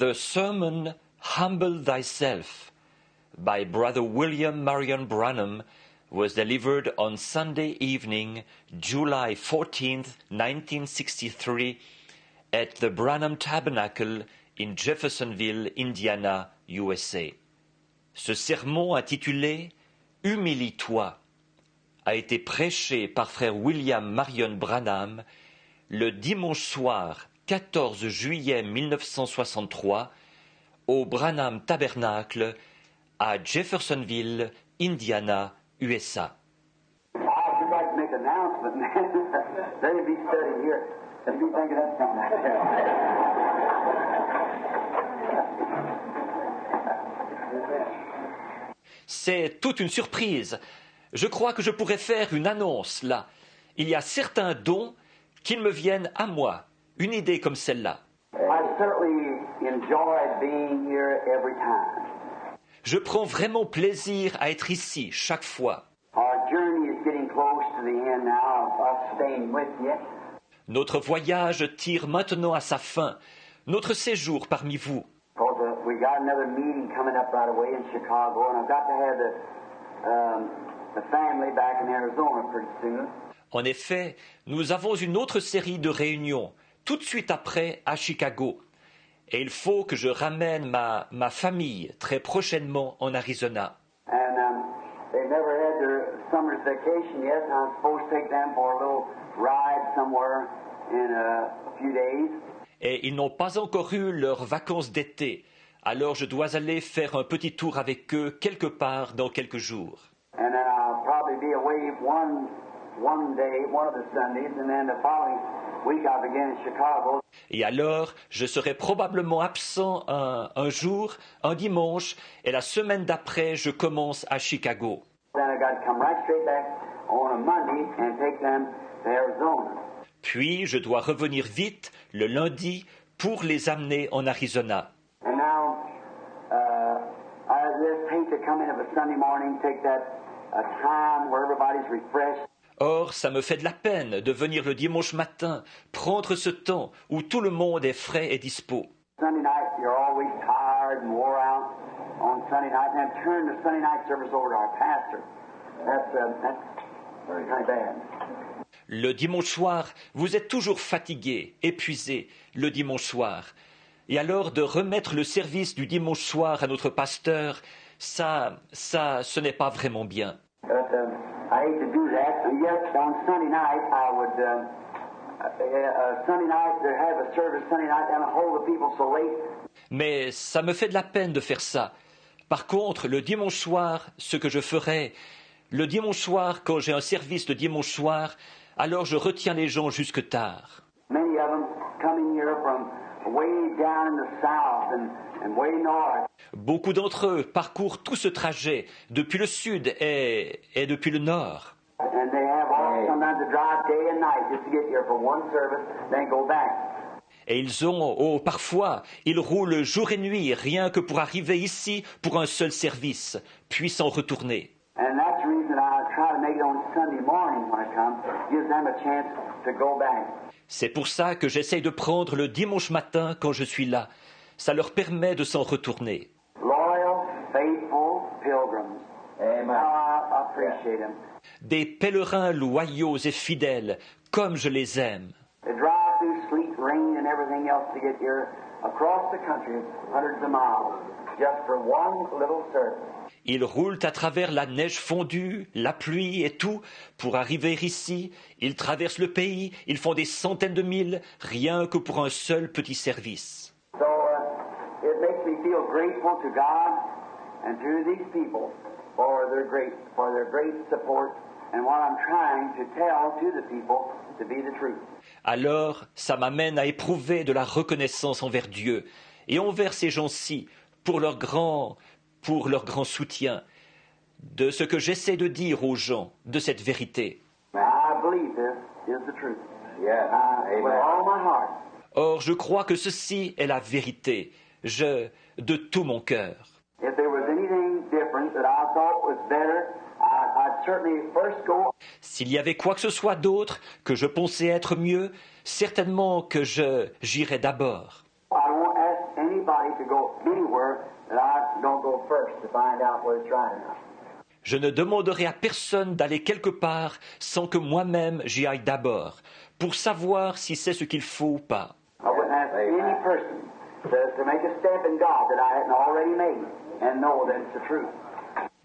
The sermon Humble Thyself by Brother William Marion Branham was delivered on Sunday evening, July 14th, 1963, at the Branham Tabernacle in Jeffersonville, Indiana, USA. Ce sermon intitulé « Humilie-toi » a été prêché par frère William Marion Branham le dimanche soir 14 juillet 1963 au Branham Tabernacle à Jeffersonville, Indiana, USA. I'd like to make an announcement, man. They'd be studying here. They'd be thinking that's something like that. C'est toute une surprise. Je crois que je pourrais faire une annonce là. Il y a certains dons qui me viennent à moi. Une idée comme celle-là. I certainly enjoyed being here every time. Je prends vraiment plaisir à être ici chaque fois. Our journey is getting close to the end now of us staying with you. Notre voyage tire maintenant à sa fin. Notre séjour parmi vous. Because we got another meeting coming up right away in Chicago, and I've got to have the family back in Arizona pretty soon. En effet, nous avons une autre série de réunions, tout de suite après, à Chicago. Et il faut que je ramène ma famille très prochainement en Arizona. And they've never had their summer's vacation yet, and I'm supposed to take them for a little ride somewhere in a few days. Et ils n'ont pas encore eu leurs vacances d'été. Alors je dois aller faire un petit tour avec eux quelque part dans quelques jours. And then I'll probably be away one day, one of the Sundays, and then the following week I'll begin in Chicago. Et alors, je serai probablement absent un jour, un dimanche, et la semaine d'après, je commence à Chicago. Then I got to come right straight back on a Monday and take them to Arizona. Puis, je dois revenir vite le lundi pour les amener en Arizona. And now, I just hate to come in of a Sunday morning, take that time where everybody's refreshed. Or, ça me fait de la peine de venir le dimanche matin, prendre ce temps où tout le monde est frais et dispo. Sunday night, you're always tired and wore out on Sunday night, and then turn the Sunday night service over to our pastor. That's very kind of bad. Le dimanche soir, vous êtes toujours fatigué, épuisé, le dimanche soir. Et alors de remettre le service du dimanche soir à notre pasteur, ça, ce n'est pas vraiment bien. But I hate to do that. And yet, on Sunday night, I would Sunday night to have a service Sunday night and hold the people so late. Mais ça me fait de la peine de faire ça. Par contre, le dimanche soir, ce que je ferai, le dimanche soir, quand j'ai un service le dimanche soir, alors je retiens les gens jusque tard. Many of them coming here from way down in the south and way north. Beaucoup d'entre eux parcourent tout ce trajet depuis le sud et depuis le nord. And they have all sometimes to drive day and night just to get here for one service, then go back. Et parfois, ils roulent jour et nuit rien que pour arriver ici pour un seul service, puis s'en retourner. And that's the reason I try to make it on Sunday morning when I come, gives them a chance to go back. C'est pour ça que j'essaye de prendre le dimanche matin quand je suis là. Ça leur permet de s'en retourner. Loyal, faithful pilgrims. Amen. I appreciate them. Des pèlerins loyaux et fidèles, comme je les aime. They drive through sleet, rain, and everything else to get here across the country, hundreds of miles, just for one little service. Ils roulent à travers la neige fondue, la pluie et tout pour arriver ici. Ils traversent le pays, ils font des centaines de milles, rien que pour un seul petit service. So it makes me feel grateful to God and to these people for their great support and what I'm trying to tell to the people to be the truth. Alors, ça m'amène à éprouver de la reconnaissance envers Dieu et envers ces gens-ci pour leur grand soutien de ce que j'essaie de dire aux gens de cette vérité. I believe this is the truth. Yes. With all my heart. Or, je crois que ceci est la vérité, de tout mon cœur. If there was anything different that I thought was better, I'd certainly first go. S'il y avait quoi que ce soit d'autre que je pensais être mieux, certainement que j'irais d'abord. I won't ask anybody to go anywhere that I don't go first to find out whether it's right or not. Je ne demanderai à personne d'aller quelque part sans que moi-même j'y aille d'abord, pour savoir si c'est ce qu'il faut ou pas. I wouldn't ask any person to make a step in God that I hadn't already made and know that it's the truth.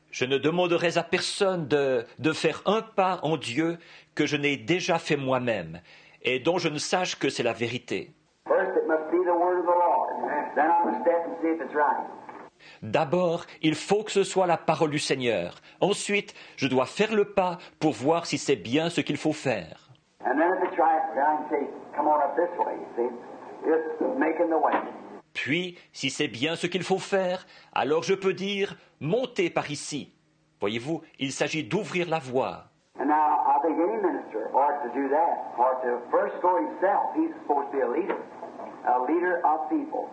Je ne demanderai à personne de faire un pas en Dieu que je n'ai déjà fait moi-même et dont je ne sache que c'est la vérité. First, it must be the word of the Lord. Then I'm going to step and see if it's right. D'abord, il faut que ce soit la parole du Seigneur. Ensuite, je dois faire le pas pour voir si c'est bien ce qu'il faut faire. And then if it's right, then I can say, come on up this way, you see. It's making the way. Puis, si c'est bien ce qu'il faut faire, alors je peux dire « montez par ici ». Voyez-vous, il s'agit d'ouvrir la voie. And now, I think any minister ought to do that, ought to first go himself. He's supposed to be a leader of people.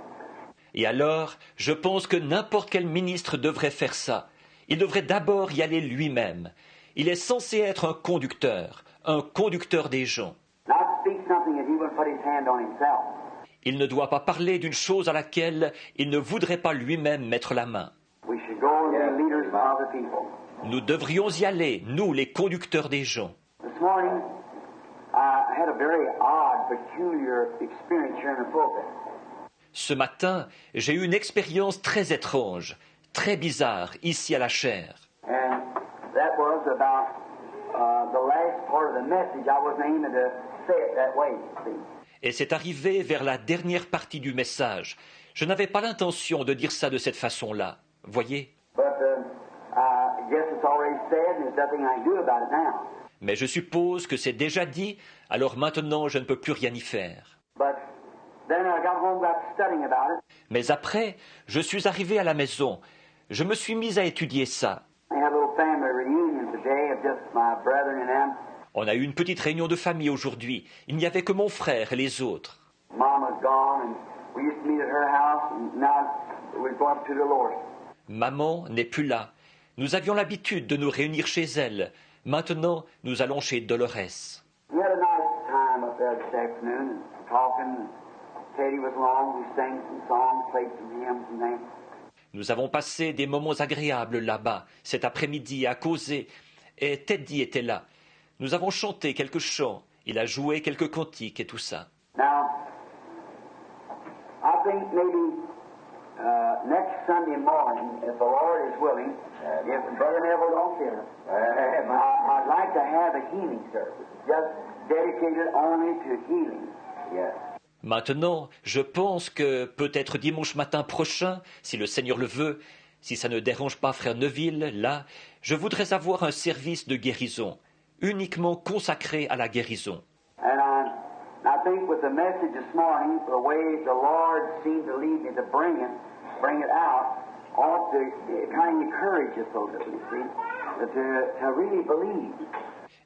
Et alors, je pense que n'importe quel ministre devrait faire ça. Il devrait d'abord y aller lui-même. Il est censé être un conducteur des gens. Not speak something that he wouldn't put his hand on himself. Il ne doit pas parler d'une chose à laquelle il ne voudrait pas lui-même mettre la main. We should go and be leaders of the people. Nous devrions y aller, nous, les conducteurs des gens. This morning, I had a very odd, peculiar experience here in the pulpit. Ce matin, j'ai eu une expérience très étrange, très bizarre, ici à la chaire. And that was about the last part of the message. I wasn't aiming to say it that way, you see. Et c'est arrivé vers la dernière partie du message. Je n'avais pas l'intention de dire ça de cette façon-là. Voyez? But I guess it's already said, and there's nothing I can do about it now. Mais je suppose que c'est déjà dit, alors maintenant je ne peux plus rien y faire. But then I got home, got studying about it. Mais après, je suis arrivé à la maison. Je me suis mis à étudier ça. We had a little family reunion today of just my brethren and them. On a eu une petite réunion de famille aujourd'hui. Il n'y avait que mon frère et les autres. Mom was gone, and we used to meet at her house, and now we're going up to Dolores. Maman n'est plus là. Nous avions l'habitude de nous réunir chez elle. Maintenant, nous allons chez Dolores. We had a nice time up there this afternoon, and talking. Teddy was along. We sang some songs, played some hymns and things. Nous avons passé des moments agréables là-bas, cet après-midi, à causer, et Teddy était là. Nous avons chanté quelques chants, il a joué quelques cantiques et tout ça. Now, I think maybe next Sunday morning, if the Lord is willing, if Brother Neville don't care, I'd like to have a healing service, just dedicated only to healing. Yes. Maintenant, je pense que peut-être dimanche matin prochain, si le Seigneur le veut, si ça ne dérange pas Frère Neville, là, je voudrais avoir un service de guérison, uniquement consacré à la guérison. And I think with the message this morning, the way the Lord seemed to lead me to bring it out, ought to kind of encourage us a little, you see, to really believe.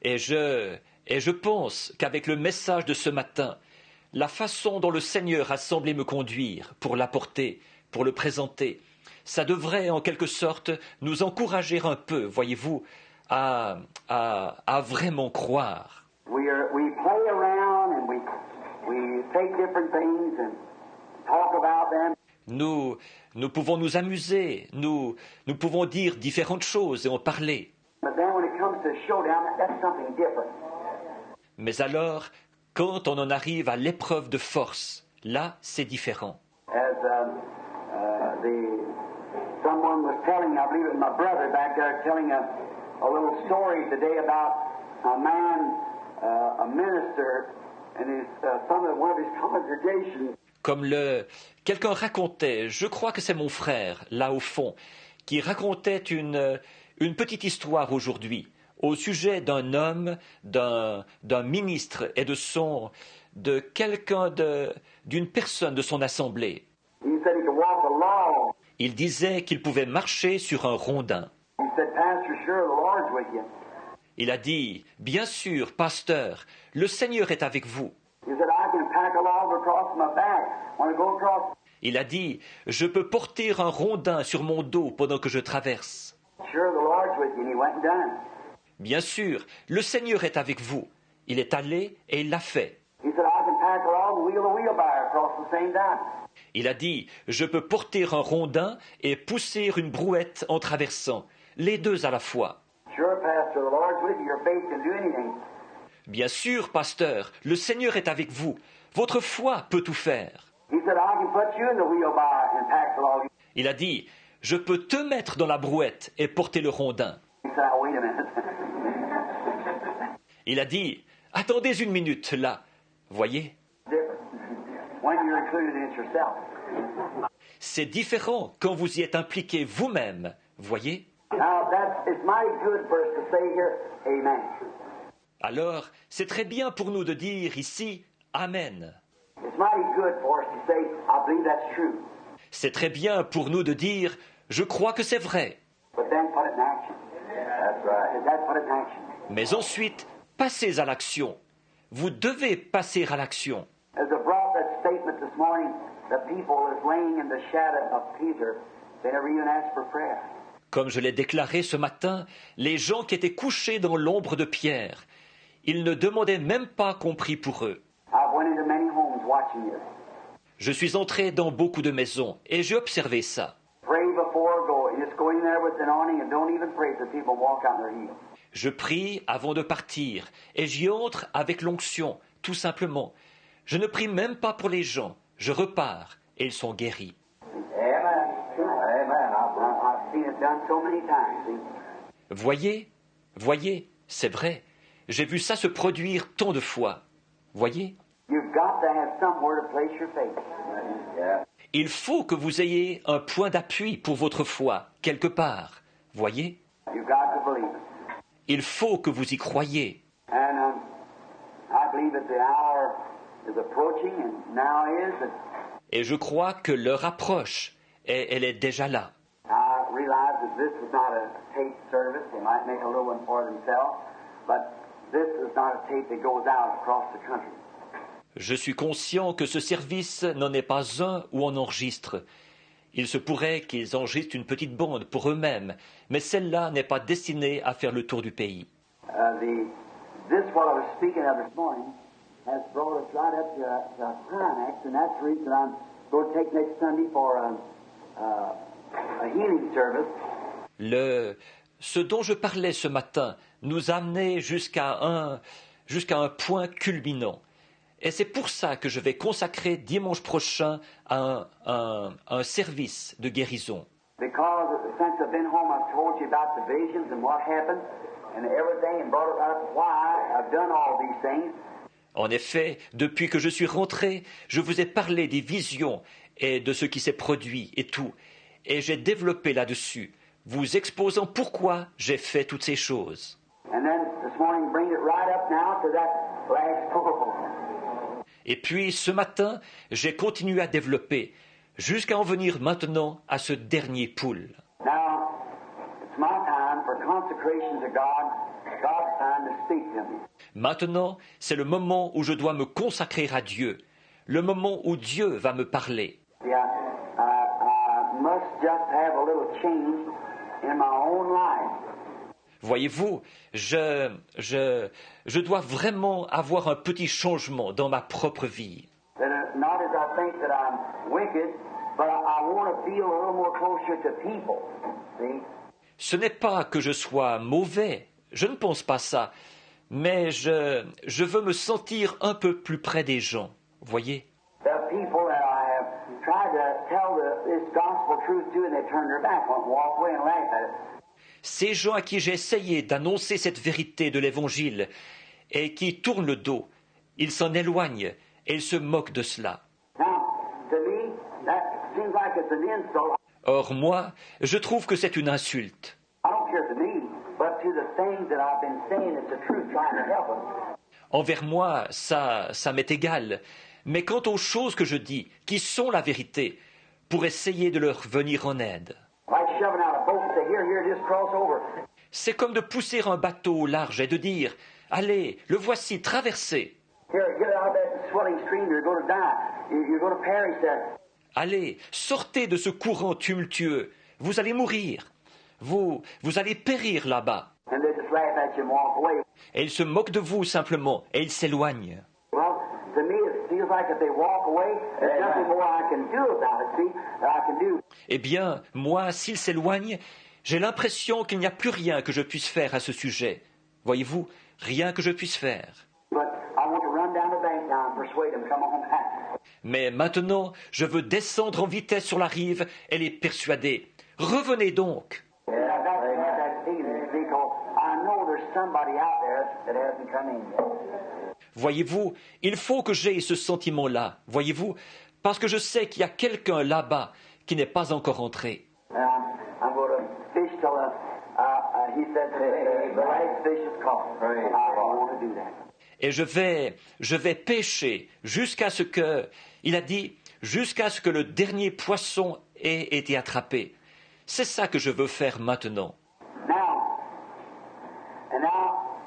Et je pense qu'avec le message de ce matin, la façon dont le Seigneur a semblé me conduire pour l'apporter, pour le présenter, ça devrait en quelque sorte nous encourager un peu, voyez-vous, à vraiment croire. We play around and we take different things and talk about them. Nous pouvons nous amuser, nous pouvons dire différentes choses et en parler. But then when it comes to showdown, that's something different. Mais alors, quand on en arrive à l'épreuve de force, là, c'est différent. As someone was telling, I believe it was my brother back there, telling a little story today about a man, a minister, and one of his congregations. Comme quelqu'un racontait, je crois que c'est mon frère, là au fond, qui racontait une petite histoire aujourd'hui au sujet d'un homme, d'un ministre et de quelqu'un, d'une personne de son assemblée. He said he could walk along. Il disait qu'il pouvait marcher sur un rondin. He said, Pastor, sure, the Lord's with you. Il a dit, bien sûr, pasteur, le Seigneur est avec vous. He said, I can pack a log across my back when I go across. Il a dit, je peux porter un rondin sur mon dos pendant que je traverse. Sure, the Lord's with you, and he went and done it. Bien sûr, le Seigneur est avec vous. Il est allé et il l'a fait. He said, I can pack a log and we wheel a wheelbarrow across the same time. Il a dit, je peux porter un rondin et pousser une brouette en traversant, les deux à la fois. Sure, Pastor, the Lord's with you. Your faith can do anything. Bien sûr, pasteur, le Seigneur est avec vous. Votre foi peut tout faire. He said, I can put you in the wheelbarrow and pack the log. Il a dit, je peux te mettre dans la brouette et porter le rondin. He said, oh, wait a minute. Il a dit, attendez une minute là. Voyez, Different. When you're included in it yourself. c'est différent quand vous y êtes impliqué vous-même. Voyez. Now, it's mighty good for us to say here, amen. Alors, c'est très bien pour nous de dire ici, Amen. It's mighty good for us to say, I believe that's true. C'est très bien pour nous de dire, je crois que c'est vrai. But then put it in action. That's right. That's put it in action. Mais ensuite, passez à l'action. Vous devez passer à l'action. As I brought that statement this morning, the people is laying in the shadow of Peter, they never even asked for prayer. Comme je l'ai déclaré ce matin, les gens qui étaient couchés dans l'ombre de Pierre, ils ne demandaient même pas qu'on prie pour eux. I've went into many homes watching this. Je suis entré dans beaucoup de maisons et j'ai observé ça. Pray before go. You just go in there with an awning and don't even pray for people walk out in their heels. Je prie avant de partir et j'y entre avec l'onction, tout simplement. Je ne prie même pas pour les gens. Je repars et ils sont guéris. Amen. Amen. I've seen it done so many times. See? Voyez, c'est vrai. J'ai vu ça se produire tant de fois. Voyez, You've got to have somewhere to place your faith. Yeah. il faut que vous ayez un point d'appui pour votre foi, quelque part. Voyez, You've got to believe it. il faut que vous y croyiez. And I believe that the hour is approaching, and now is. And Et je crois que l'heure approche, et elle est déjà là. I realize that this is not a tape service. They might make a little one for themselves, but this is not a tape that goes out across the country. Je suis conscient que ce service n'en est pas un où on enregistre. Il se pourrait qu'ils enregistrent une petite bande pour eux-mêmes, mais celle-là n'est pas destinée à faire le tour du pays. This what I was speaking of this morning has brought us right up to a climax, and that's the reason I'm going to take next Sunday for a healing service. Ce dont je parlais ce matin nous a amené jusqu'à un point culminant. Et c'est pour ça que je vais consacrer dimanche prochain à un service de guérison. Because since I've been home, I've told you about the visions and what happened and everything, and brought up why I've done all these things. En effet, depuis que je suis rentré, je vous ai parlé des visions et de ce qui s'est produit et tout. Et j'ai développé là-dessus, vous exposant pourquoi j'ai fait toutes ces choses. And then this morning, bring it right up now to that last pool. Et puis, ce matin, j'ai continué à développer, jusqu'à en venir maintenant à ce dernier pool. Now, it's my time for consecration to God, God's time to speak to me. Maintenant, c'est le moment où je dois me consacrer à Dieu, le moment où Dieu va me parler. See, I must just have a little change in my own life. Voyez-vous, je dois vraiment avoir un petit changement dans ma propre vie. That not as I think that I'm wicked, but I want to feel a little more closer to people. See? Ce n'est pas que je sois mauvais, je ne pense pas ça, mais je veux me sentir un peu plus près des gens. Voyez? The people that I have tried to tell this gospel truth to, and they turn their back, won't walk away and laugh at it. Ces gens à qui j'ai essayé d'annoncer cette vérité de l'Évangile et qui tournent le dos, ils s'en éloignent et ils se moquent de cela. Now, to me, that seems like it's an insult. Or moi, je trouve que c'est une insulte. I don't care to me, but to the things that I've been saying is the truth, trying to help them. Envers moi, ça m'est égal. Mais quant aux choses que je dis, qui sont la vérité, pour essayer de leur venir en aide. Like shoving out a boat and say, here, just cross over. C'est comme de pousser un bateau au large et de dire « Allez, le voici, traversez. Here, get out of that swelling stream, you're going to die. You're going to perish there. Allez, sortez de ce courant tumultueux. Vous allez mourir. Vous allez périr là-bas. » And they just laugh at you and walk away. Et ils se moquent de vous simplement, et ils s'éloignent. Well, to me, it feels feels like if they walk away, there's nothing more I can do about it, see, that I can do. Eh bien, moi, s'il s'éloigne, j'ai l'impression qu'il n'y a plus rien que je puisse faire à ce sujet. Voyez-vous, rien que je puisse faire. But I want to run down the bank now and persuade them to come on back. Mais maintenant, je veux descendre en vitesse sur la rive et les persuader. Revenez donc. Yeah, I've got to have that feeling because I know there's somebody out there that hasn't come in yet. Voyez-vous, il faut que j'aie ce sentiment-là, voyez-vous, parce que je sais qu'il y a quelqu'un là-bas qui n'est pas encore entré. I'm going to fish till he said the last fish is caught. I want to do that. Et je vais pêcher jusqu'à ce que, il a dit, jusqu'à ce que le dernier poisson ait été attrapé. C'est ça que je veux faire maintenant. Now,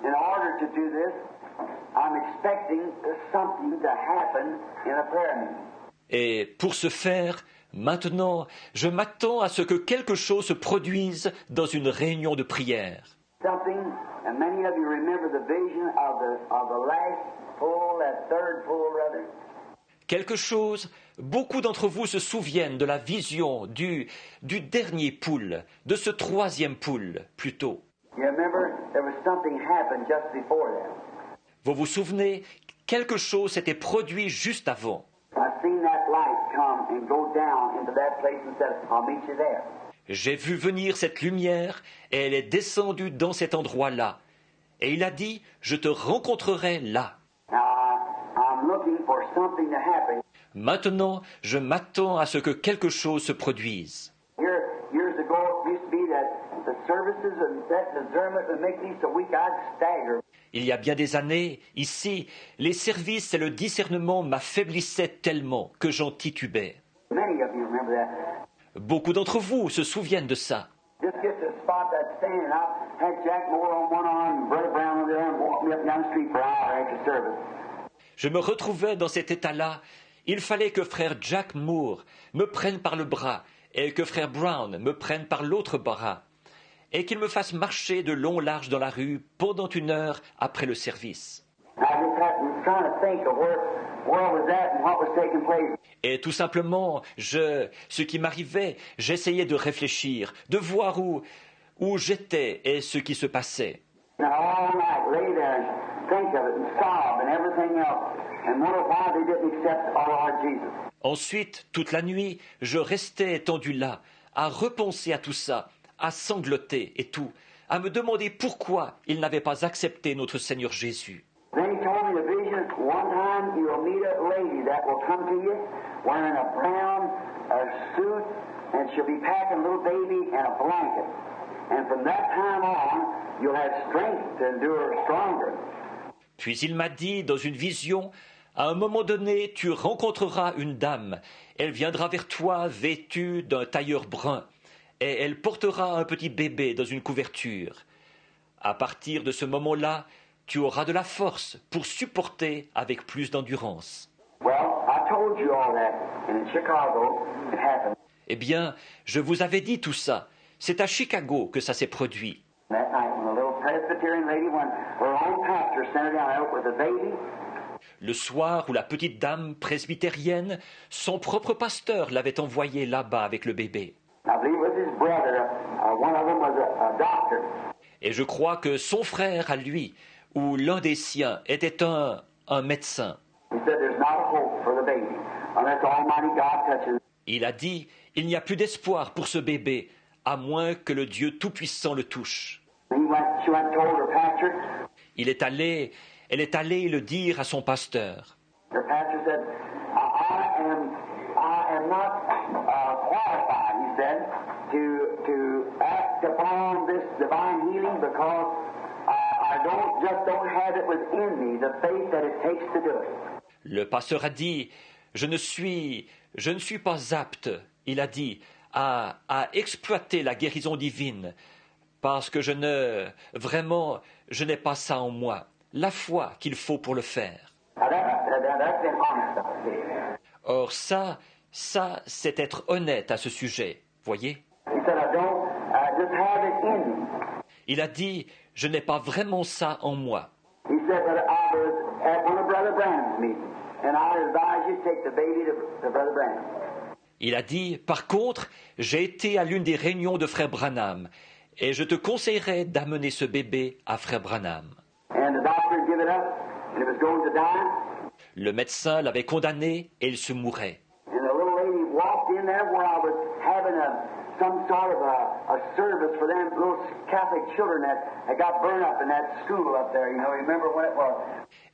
in order to do this, I'm expecting something to happen in a prayer meeting. Et pour ce faire, maintenant, je m'attends à ce que quelque chose se produise dans une réunion de prière. Something, and many of you remember the vision of the last pool, that third pool, rather. Quelque chose, beaucoup d'entre vous se souviennent de la vision du dernier poule, de ce troisième poule, plutôt. You remember there was something happened just before that. Vous vous souvenez, quelque chose s'était produit juste avant. I've seen that light come and go down into that place and said, I'll meet you there. J'ai vu venir cette lumière et elle est descendue dans cet endroit-là. Et il a dit, je te rencontrerai là. Now, I'm looking for something to happen. Maintenant, je m'attends à ce que quelque chose se produise. Years ago, it used to be that the services and that discernment would make me so weak I'd stagger. Il y a bien des années, ici, les services et le discernement m'affaiblissaient tellement que j'en titubais. Many of you remember that. Beaucoup d'entre vous se souviennent de ça. Just get to the spot that's standing. I had Jack Moore on one arm and Brother Brown on the other and walked me up and down the street for an hour after service. Je me retrouvais dans cet état-là. Il fallait que frère Jack Moore me prenne par le bras et que frère Brown me prenne par l'autre bras et qu'il me fasse marcher de long large dans la rue pendant 1 heure après le service. I just was trying to think of where I was at and what was taking place. Et tout simplement, ce qui m'arrivait, j'essayais de réfléchir, de voir où j'étais et ce qui se passait. And all night lay there and think of it and sob and everything else and wonder why they didn't accept our Lord Jesus. Ensuite, toute la nuit, je restais étendu là, à repenser à tout ça, à sangloter et tout, à me demander pourquoi ils n'avaient pas accepté notre Seigneur Jésus. Then he told me the vision, one time you will meet a lady that will come to you wearing a brown suit and she'll be packing a little baby and a blanket. And from that time on, you'll have strength to endure stronger. Puis il m'a dit dans une vision, à un moment donné, tu rencontreras une dame. Elle viendra vers toi vêtue d'un tailleur brun et elle portera un petit bébé dans une couverture. À partir de ce moment-là, tu auras de la force pour supporter avec plus d'endurance. Well, I told you all that, and in Chicago, it happened. Eh bien, je vous avais dit tout ça. C'est à Chicago que ça s'est produit. That night, when the little Presbyterian lady, when her own pastor sent her down there with a baby, Le soir où la petite dame presbytérienne, son propre pasteur l'avait envoyée là-bas avec le bébé. I believe it was his brother, one of them was a doctor. Et je crois que son frère à lui, ou l'un des siens, était un médecin. He said there's not a hope for the baby unless Almighty God touches. Il a dit, il n'y a plus d'espoir pour ce bébé, à moins que le Dieu Tout-Puissant le touche. She went and told her pastor. Elle est allée le dire à son pasteur. Her pastor said, I am not qualified, he said, to act upon this divine healing because I don't have it within me, the faith that it takes to do it. Le pasteur a dit, je ne suis pas apte, il a dit, à exploiter la guérison divine, parce que je n'ai pas ça en moi, la foi qu'il faut pour le faire. Now that's been honest. Or ça, c'est être honnête à ce sujet, voyez? He said, I don't just have it in me. Il a dit, je n'ai pas vraiment ça en moi. He said that I was at one of Brother Brown's meetings, and I advised take the baby to Brother Branham. Il a dit, par contre, j'ai été à l'une des réunions de Frère Branham et je te conseillerais d'amener ce bébé à Frère Branham. And the doctor had given up, and it was going to die. Le médecin l'avait condamné et il se mourait. And the little lady walked in there where I was having some sort of a service for them little Catholic children that got burned up in that school up there. You know, remember when it was?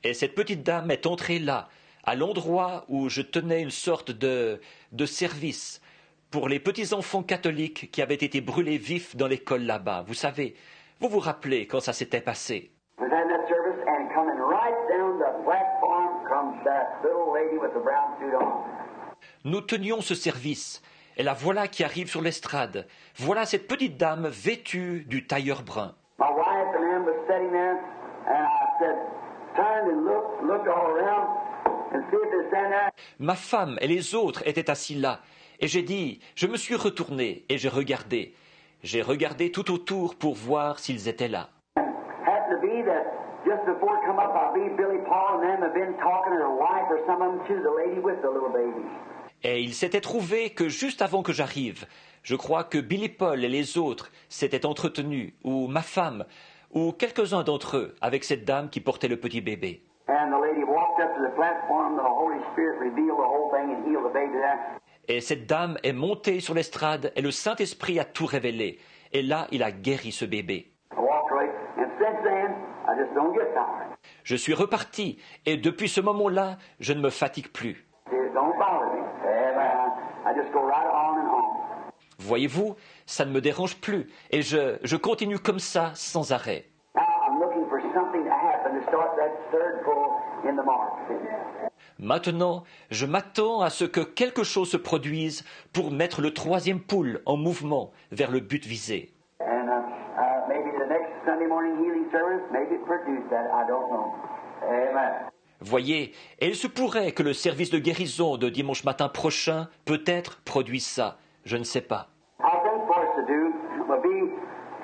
Et cette petite dame est entrée là, à l'endroit où je tenais une sorte de service pour les petits-enfants catholiques qui avaient été brûlés vifs dans l'école là-bas. Vous vous rappelez quand ça s'était passé? I was having that service, and coming right down the platform comes that little lady with the brown suit on. Nous tenions ce service, et la voilà qui arrive sur l'estrade. Voilà cette petite dame vêtue du tailleur brun. My wife and them was sitting there, and I said, turned and looked all around, and see if they're standing there. Ma femme et les autres étaient assis là, et j'ai dit, je me suis retourné et j'ai regardé. J'ai regardé tout autour pour voir s'ils étaient là. Happened to be that just before it come up, I believe Billy Paul and them have been talking to their wife or some of them to the lady with the little baby. Et il s'était trouvé que juste avant que j'arrive, je crois que Billy Paul et les autres s'étaient entretenus, ou ma femme, ou quelques-uns d'entre eux, avec cette dame qui portait le petit bébé. And the lady walked up to the platform, the Holy Spirit revealed the whole thing and healed the baby there. Et cette dame est montée sur l'estrade et le Saint-Esprit a tout révélé. Et là, il a guéri ce bébé. I walked away, and since then, I just don't get tired. Je suis reparti, et depuis ce moment-là, je ne me fatigue plus. It don't bother me. I just go right on and on. Voyez-vous, ça ne me dérange plus, et je continue comme ça, sans arrêt. Now I'm looking for something to happen to start that third pull in the mark. Maintenant, je m'attends à ce que quelque chose se produise pour mettre le troisième poule en mouvement vers le but visé. And maybe the next Sunday morning healing service, maybe it produced that. I don't know. Amen. Voyez, et il se pourrait que le service de guérison de dimanche matin prochain, peut-être, produise ça. Je ne sais pas. I think for us to do would be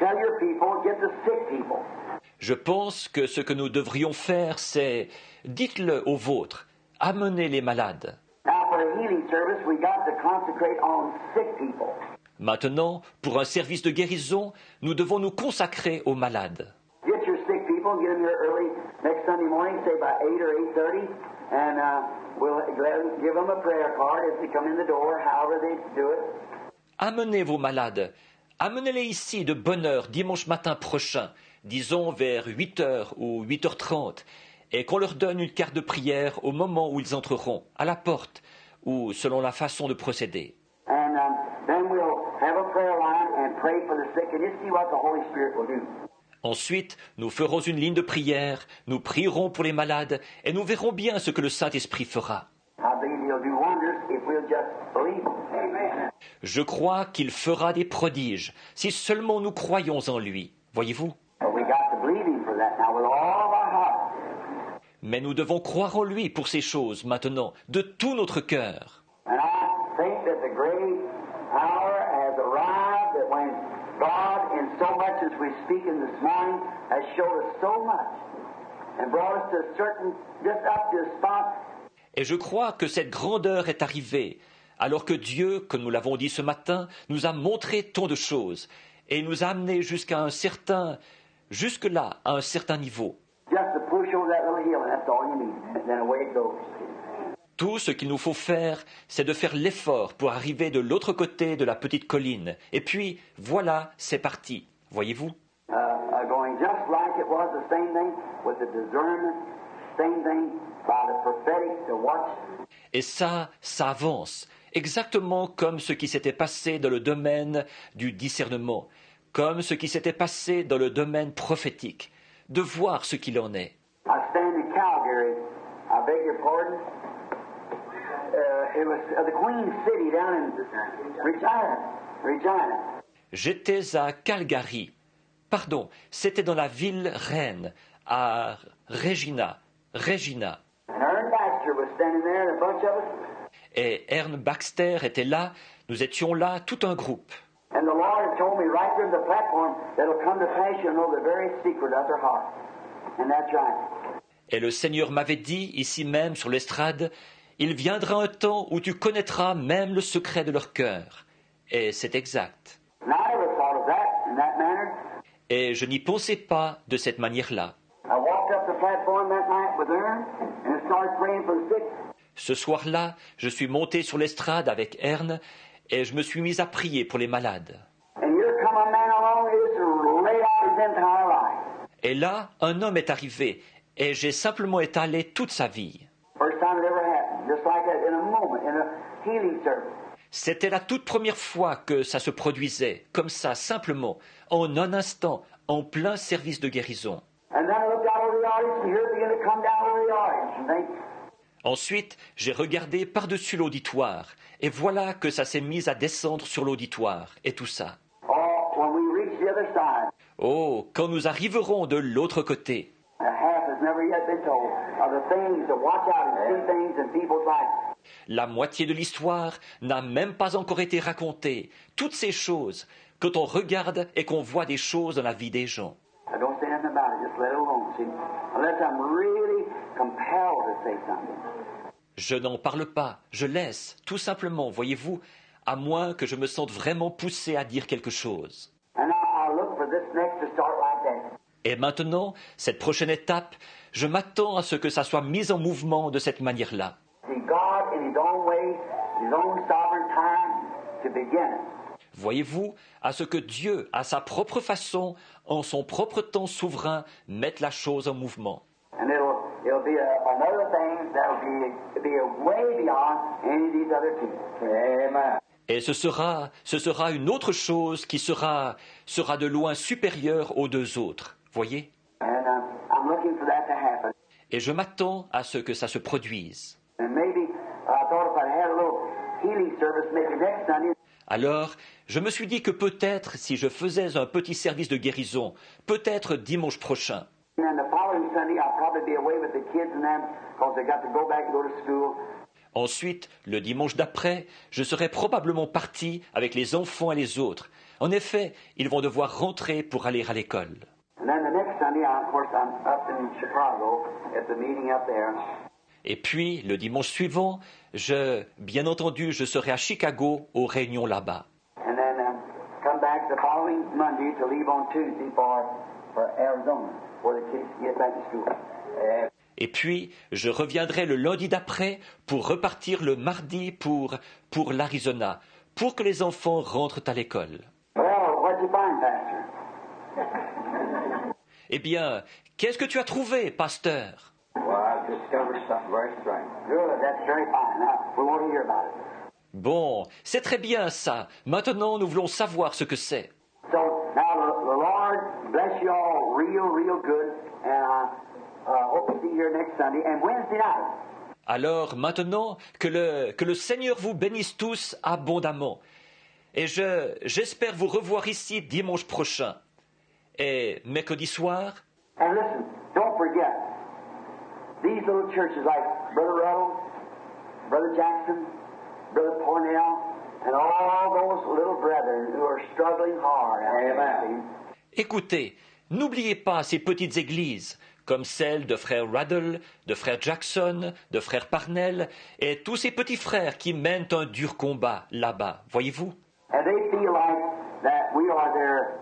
tell your people, get the sick people. Je pense que ce que nous devrions faire, c'est dites-le aux vôtres, amenez les malades. Now for a healing service, we got to concentrate on sick people. Maintenant, pour un service de guérison, nous devons nous consacrer aux malades. Get your sick people, get them here early next Sunday morning, say by 8 or 8:30, and we'll give them a prayer card as they come in the door, however they do it. Amenez vos malades. Amenez-les ici de bonne heure dimanche matin prochain, disons vers 8h ou 8h30, et qu'on leur donne une carte de prière au moment où ils entreront, à la porte, ou selon la façon de procéder. And then we'll have a prayer line and pray for the sick, and just see what the Holy Spirit will do. Ensuite, nous ferons une ligne de prière, nous prierons pour les malades, et nous verrons bien ce que le Saint-Esprit fera. I believe He'll do wonders if we'll just believe. Amen. Je crois qu'il fera des prodiges, si seulement nous croyons en lui. Voyez-vous? But we got to believe Him for that now with all of our heart. Mais nous devons croire en lui pour ces choses maintenant, de tout notre cœur. And I think that the great hour has arrived that when God, in so much as we're speaking this morning, has showed us so much and brought us to a certain, just up to a spot. Et je crois que cette grandeur est arrivée, alors que Dieu, comme nous l'avons dit ce matin, nous a montré tant de choses, et nous a amenés jusque-là, à un certain niveau. Just to push over that little hill, and that's all you need. And then away it goes. Tout ce qu'il nous faut faire, c'est de faire l'effort pour arriver de l'autre côté de la petite colline. Et puis, voilà, c'est parti. Voyez-vous? Going just like it was, the same thing with the discernment, same thing by the prophetic to watch. Et ça avance, exactement comme ce qui s'était passé dans le domaine du discernement, comme ce qui s'était passé dans le domaine prophétique, de voir ce qu'il en est. I stand in Calgary. I beg your pardon. It was the Queen City down in Regina. J'étais à Calgary. Pardon, c'était dans la ville reine, à Regina. And Ern Baxter was standing there, and a bunch of us. Et Ern Baxter était là, nous étions là, tout un groupe. And the Lord had told me right there on the platform that'll come to pass, you'll know the very secret of their heart. And that's right. Et le Seigneur m'avait dit, ici même sur l'estrade, il viendra un temps où tu connaîtras même le secret de leur cœur. Et c'est exact. And I never thought of that in that manner. Et je n'y pensais pas de cette manière-là. I walked up the platform that night with Ern and started praying for the sick. Ce soir-là, je suis monté sur l'estrade avec Ern et je me suis mis à prier pour les malades. And here come a man along who's laid out his entire life. Et là, un homme est arrivé et j'ai simplement étalé toute sa vie. First time it ever happened, just like that, in a moment, in a healing service. C'était la toute première fois que ça se produisait, comme ça, simplement, en un instant, en plein service de guérison. And then I looked out over the audience, and here it began to come down over the audience. And think, Ensuite, j'ai regardé par-dessus l'auditoire, et voilà que ça s'est mis à descendre sur l'auditoire, et tout ça. oh, when we reach the other side, Oh, quand nous arriverons de l'autre côté, the half has never yet been told of the things to watch out and see things in people's lives. la moitié de l'histoire n'a même pas encore été racontée. Toutes ces choses, quand on regarde et qu'on voit des choses dans la vie des gens. I don't say nothing about it, just let it alone, see. Unless I'm really compelled to say something. Je n'en parle pas, je laisse, tout simplement, voyez-vous, à moins que je me sente vraiment poussé à dire quelque chose. And now I'll look for this next to start like that. Et maintenant, cette prochaine étape, je m'attends à ce que ça soit mis en mouvement de cette manière-là. See, God, in His own way, His own sovereign time, to begin it. Voyez-vous, à ce que Dieu, à sa propre façon, en son propre temps souverain, mette la chose en mouvement. And it'll be another thing that'll be way beyond any of these other two. Amen. Et ce sera une autre chose qui sera de loin supérieure aux deux autres. Voyez? And I'm looking for that to happen. Et je m'attends à ce que ça se produise. And maybe I thought if I had a little healing service maybe next Sunday, Alors, je me suis dit que peut-être si je faisais un petit service de guérison, peut-être dimanche prochain, and the following Sunday I'll probably be away with the kids and them because they got to go back and go to school. ensuite, le dimanche d'après, je serai probablement parti avec les enfants et les autres. En effet, ils vont devoir rentrer pour aller à l'école. And then the next Sunday, of course, I'm up in Chicago at the meeting up there. Et puis, le dimanche suivant, bien entendu, je serai à Chicago aux réunions là-bas. And then come back the following Monday to leave on Tuesday for Arizona, where the kids get back to school. Et puis, je reviendrai le lundi d'après pour repartir le mardi pour l'Arizona, pour que les enfants rentrent à l'école. Well, what'd you find, Pastor? Eh bien, qu'est-ce que tu as trouvé, pasteur? Well, I've discovered something very strange. Good, that's very fine. Now, we want to hear about it. Bon, c'est très bien ça. Maintenant, nous voulons savoir ce que c'est. So, now the Lord bless you all real good, and I hope to see you here next Sunday and Wednesday night. Alors, maintenant, que le Seigneur vous bénisse tous abondamment. Et j'espère vous revoir ici dimanche prochain. Et mercredi soir, And listen, don't forget, these little churches like Brother Ruddle, Brother Jackson, Brother Cornell, and all those little brethren who are struggling hard. Amen. écoutez, n'oubliez pas ces petites églises, comme celle de frère Ruddle, de frère Jackson, de frère Parnell, et tous ces petits frères qui mènent un dur combat là-bas, voyez-vous? And they feel like that we are their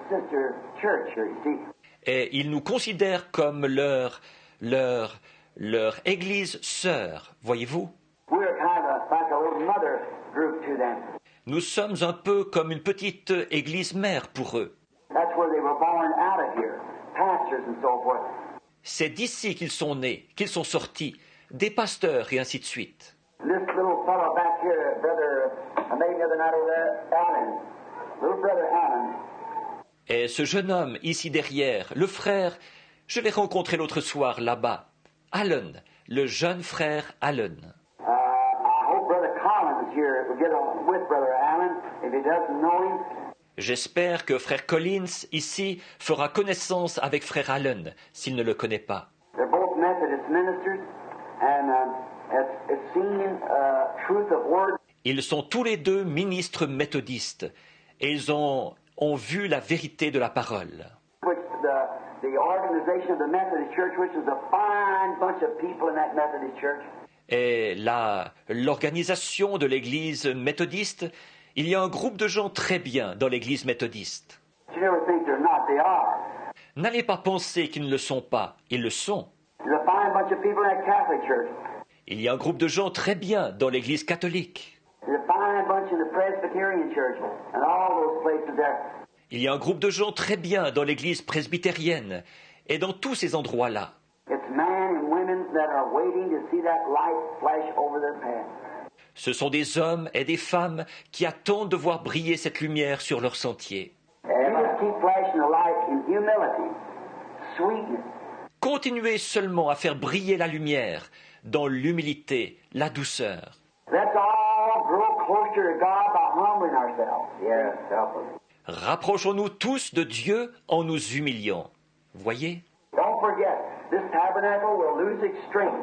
sister church here, you see. Et ils nous considèrent comme leur église sœur, voyez-vous? We're kind of like a little mother group to them. Nous sommes un peu comme une petite église mère pour eux. That's where they were born out of here, pastors and so forth. C'est d'ici qu'ils sont nés, qu'ils sont sortis, des pasteurs et ainsi de suite. And this little fellow back here, brother, I made the other night over there, Alan, little brother Alan. Et ce jeune homme ici derrière, le frère, je l'ai rencontré l'autre soir là-bas, Alan, le jeune frère Alan. I hope Brother Collins here will get on with Brother Alan if he doesn't know him. J'espère que frère Collins ici fera connaissance avec frère Allen s'il ne le connaît pas. They're both Methodist ministers, and it's seen truth of word. Ils sont tous les deux ministres méthodistes et ils ont vu la vérité de la parole. Which the organization of the Methodist Church, which is a fine bunch of people in that Methodist Church. et l'organisation de l'église méthodiste, il y a un groupe de gens très bien dans l'église méthodiste. You never think they're not, they are. N'allez pas penser qu'ils ne le sont pas, ils le sont. There's a fine bunch of people in that Catholic church. Il y a un groupe de gens très bien dans l'église catholique. There's a fine bunch in the Presbyterian church and all those places there. Il y a un groupe de gens très bien dans l'église presbytérienne et dans tous ces endroits-là. It's men and women that are waiting to see that light flash over their path. Ce sont des hommes et des femmes qui attendent de voir briller cette lumière sur leur sentier. You just keep flashing the light in humility, sweetness. Continuez seulement à faire briller la lumière dans l'humilité, la douceur. Let's all grow closer to God by humbling ourselves. Yes, help us. Rapprochons-nous tous de Dieu en nous humiliant. Voyez ? Don't forget, this tabernacle will lose its strength.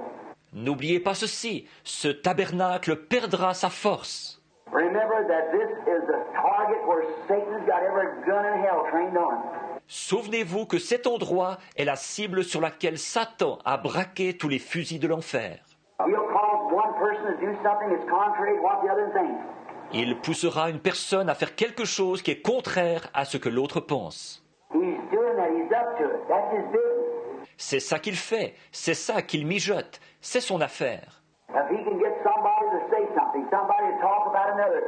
N'oubliez pas ceci, ce tabernacle perdra sa force. Remember that this is the target where Satan's got every gun in hell trained on it. Souvenez-vous que cet endroit est la cible sur laquelle Satan a braqué tous les fusils de l'enfer. He'll cause one person to do something that's contrary to what the other thinks. Il poussera une personne à faire quelque chose qui est contraire à ce que l'autre pense. He's doing that. He's up to it. That's his business. C'est ça qu'il fait, c'est ça qu'il mijote, c'est son affaire. If he can get somebody to say something, somebody to talk about another,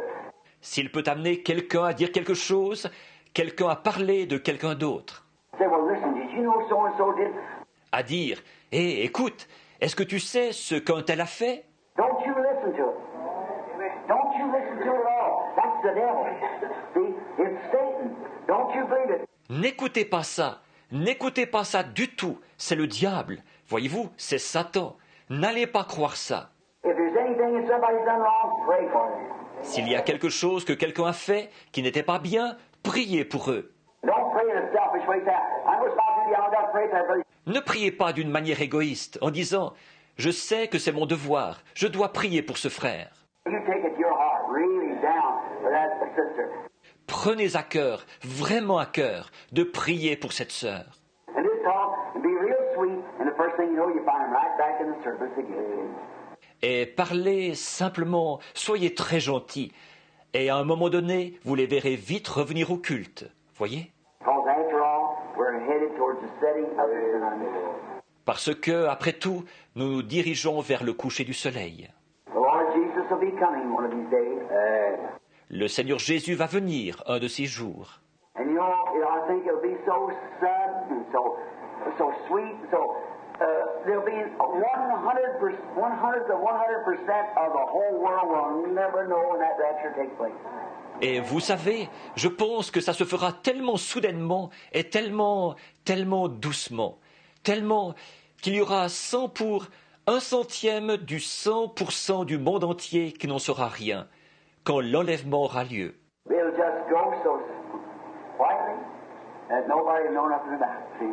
S'il peut amener quelqu'un à dire quelque chose, quelqu'un à parler de quelqu'un d'autre, say, well, listen, did you know so-and-so did? à dire « Hé, écoute, est-ce que tu sais ce qu'un tel a fait ?» Don't you listen to it. Don't you listen to it at all. That's the devil. See, it's Satan. Don't you believe it. N'écoutez pas ça, n'écoutez pas ça du tout, c'est le diable. Voyez-vous, c'est Satan. N'allez pas croire ça. If there's anything that somebody's done wrong, pray for them. S'il y a quelque chose que quelqu'un a fait qui n'était pas bien, priez pour eux. Don't pray in a selfish way. Say, I know it's not duty. I got to pray for that brother. Ne priez pas d'une manière égoïste en disant « Je sais que c'est mon devoir, je dois prier pour ce frère. You take it to your heart, really down for that sister. » Prenez à cœur, vraiment à cœur, de prier pour cette sœur. And just talk and be real sweet, and the first thing you know, you find him right back in the service again. Et parlez simplement, soyez très gentils. Et à un moment donné, vous les verrez vite revenir au culte. Voyez ? Because after all, we're headed towards the setting of the sun. Parce que, après tout, nous nous dirigeons vers le coucher du soleil. The Lord Jesus will be coming one of these days. Le Seigneur Jésus va venir un de ces jours. And you know, I think it'll be so sudden and so sweet, and so there'll be 100% of the whole world will never know when that rapture takes place. Et vous savez, je pense que ça se fera tellement soudainement et tellement doucement, tellement qu'il y aura 100 pour 1/100 du 100% du monde entier qui n'en saura rien quand l'enlèvement aura lieu. It'll just go so quietly that nobody will know nothing about it. See?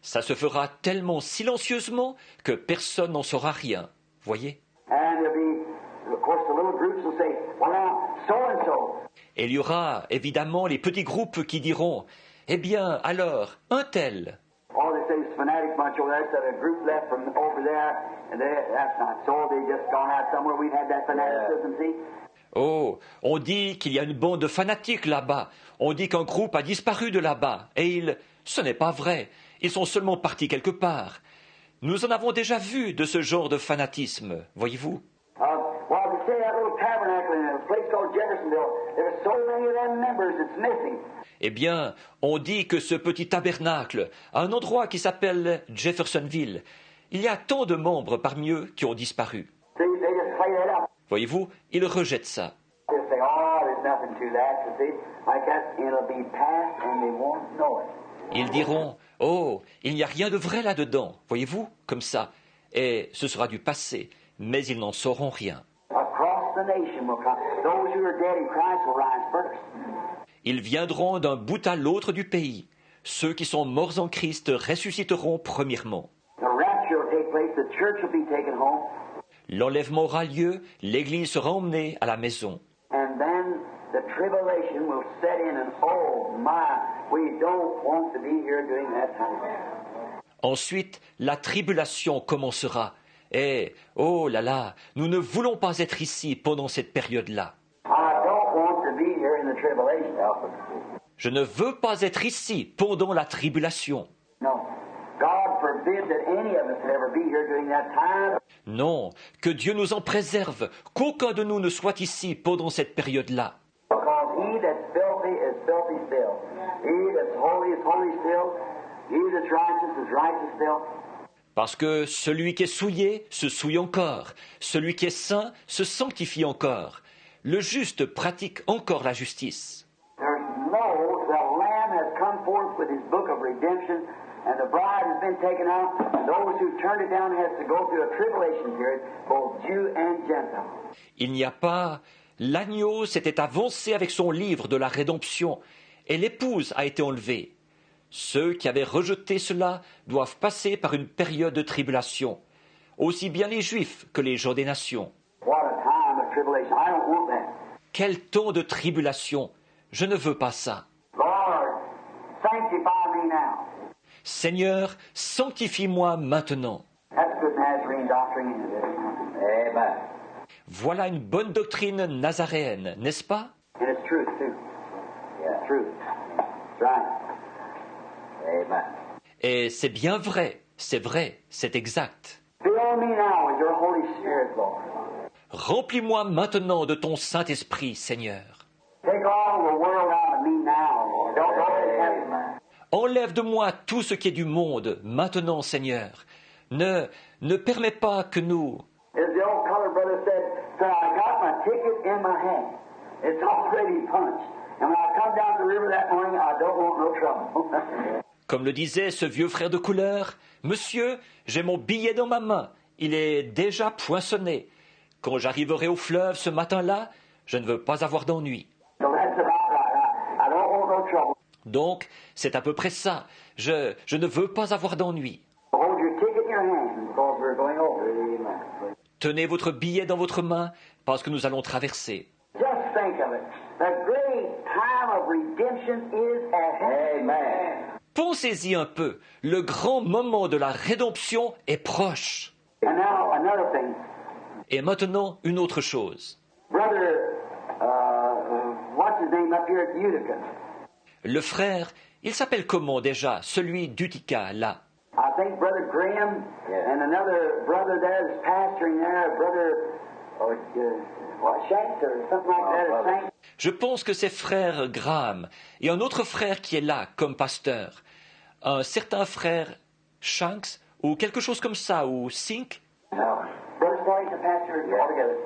Ça se fera tellement silencieusement que personne n'en saura rien. Voyez ? And there'll be, of course, the little groups will say, well, now, so-and-so. Et il y aura évidemment les petits groupes qui diront « Eh bien, alors, un tel ». All they say is fanatic bunch over there, so a group left from over there, and that's not so. They just gone out somewhere. We've had that fanaticism, see? Oh, on dit qu'il y a une bande de fanatiques là-bas. On dit qu'un groupe a disparu de là-bas. Et ce n'est pas vrai. Ils sont seulement partis quelque part. Nous en avons déjà vu de ce genre de fanatisme, voyez-vous. Well, they say that little tabernacle in a place called Jeffersonville, there's so many of them members it's missing. Eh bien, on dit que ce petit tabernacle, à un endroit qui s'appelle Jeffersonville, il y a tant de membres parmi eux qui ont disparu. They just play that up. Voyez-vous, ils rejettent ça. They say, oh, there's nothing to that, you see. Like that, it'll be past and they won't know it. Ils diront « Oh, il n'y a rien de vrai là-dedans, voyez-vous, comme ça. » Et ce sera du passé, mais ils n'en sauront rien. Across the nation will come. Those who are dead in Christ will rise first. Ils viendront d'un bout à l'autre du pays. Ceux qui sont morts en Christ ressusciteront premièrement. The rapture will take place. The church will be taken home. L'enlèvement aura lieu, l'Église sera emmenée à la maison. And then the tribulation will set in, and oh my, we don't want to be here during that time. Ensuite, la tribulation commencera. Et, oh là là, nous ne voulons pas être ici pendant cette période-là. I don't want to be here in the tribulation. Je ne veux pas être ici pendant la tribulation. No. God forbid that any of us would ever be here during that time. Non, que Dieu nous en préserve, qu'aucun de nous ne soit ici pendant cette période-là. Because he that's filthy is filthy still. He that's holy is holy still. He that's righteous is righteous still. Parce que celui qui est souillé se souille encore, celui qui est saint se sanctifie encore. Le juste pratique encore la justice. There's no, the Lamb has come forth with his book of redemption, and the bride has been taken out. Those who turned it down has to go through a tribulation period, both Jew and Gentile. Il n'y a pas... L'agneau s'était avancé avec son livre de la rédemption, et l'épouse a été enlevée. Ceux qui avaient rejeté cela doivent passer par une période de tribulation, aussi bien les Juifs que les gens des nations. What a time of tribulation. I don't want that. Quel temps de tribulation! Je ne veux pas ça. Lord, sanctify me now. Seigneur, sanctifie-moi maintenant. That's good Nazarene doctrine, isn't it? Amen. Voilà une bonne doctrine nazaréenne, n'est-ce pas? And it's truth, too. Yeah. Truth. That's right. Amen. Et c'est bien vrai, c'est exact. Fill me now with your Holy Spirit, Lord. Remplis-moi maintenant de ton Saint-Esprit, Seigneur. Take all the world out of me now, Lord. Don't let it happen. Enlève de moi tout ce qui est du monde, maintenant, Seigneur. Ne permets pas que nous... As the old colored brother said, "Sir, I got my ticket in my hand. It's already punched. And when I come down the river that morning, I don't want no trouble." Comme le disait ce vieux frère de couleur, « Monsieur, j'ai mon billet dans ma main. Il est déjà poinçonné. Quand j'arriverai au fleuve ce matin-là, je ne veux pas avoir d'ennui. So that's about right. I don't want no trouble. » Donc, c'est à peu près ça. Je ne veux pas avoir d'ennui. Hold your ticket in your hand because we're going over. Amen. Tenez votre billet dans votre main parce que nous allons traverser. Just think of it. The great time of redemption is at hand. Amen. Pensez-y un peu. Le grand moment de la rédemption est proche. And now another thing. Et maintenant, une autre chose. Brother, what's his name up here at Utica? Le frère, il s'appelle comment déjà, celui d'Utica, là? I think Brother Graham and another brother there is pastoring there, Shanks or something like that. Saint. Je pense que c'est frère Graham et un autre frère qui est là comme pasteur. Un certain frère Shanks ou quelque chose comme ça, ou Sink. No. Brother Snelling's the pastor altogether.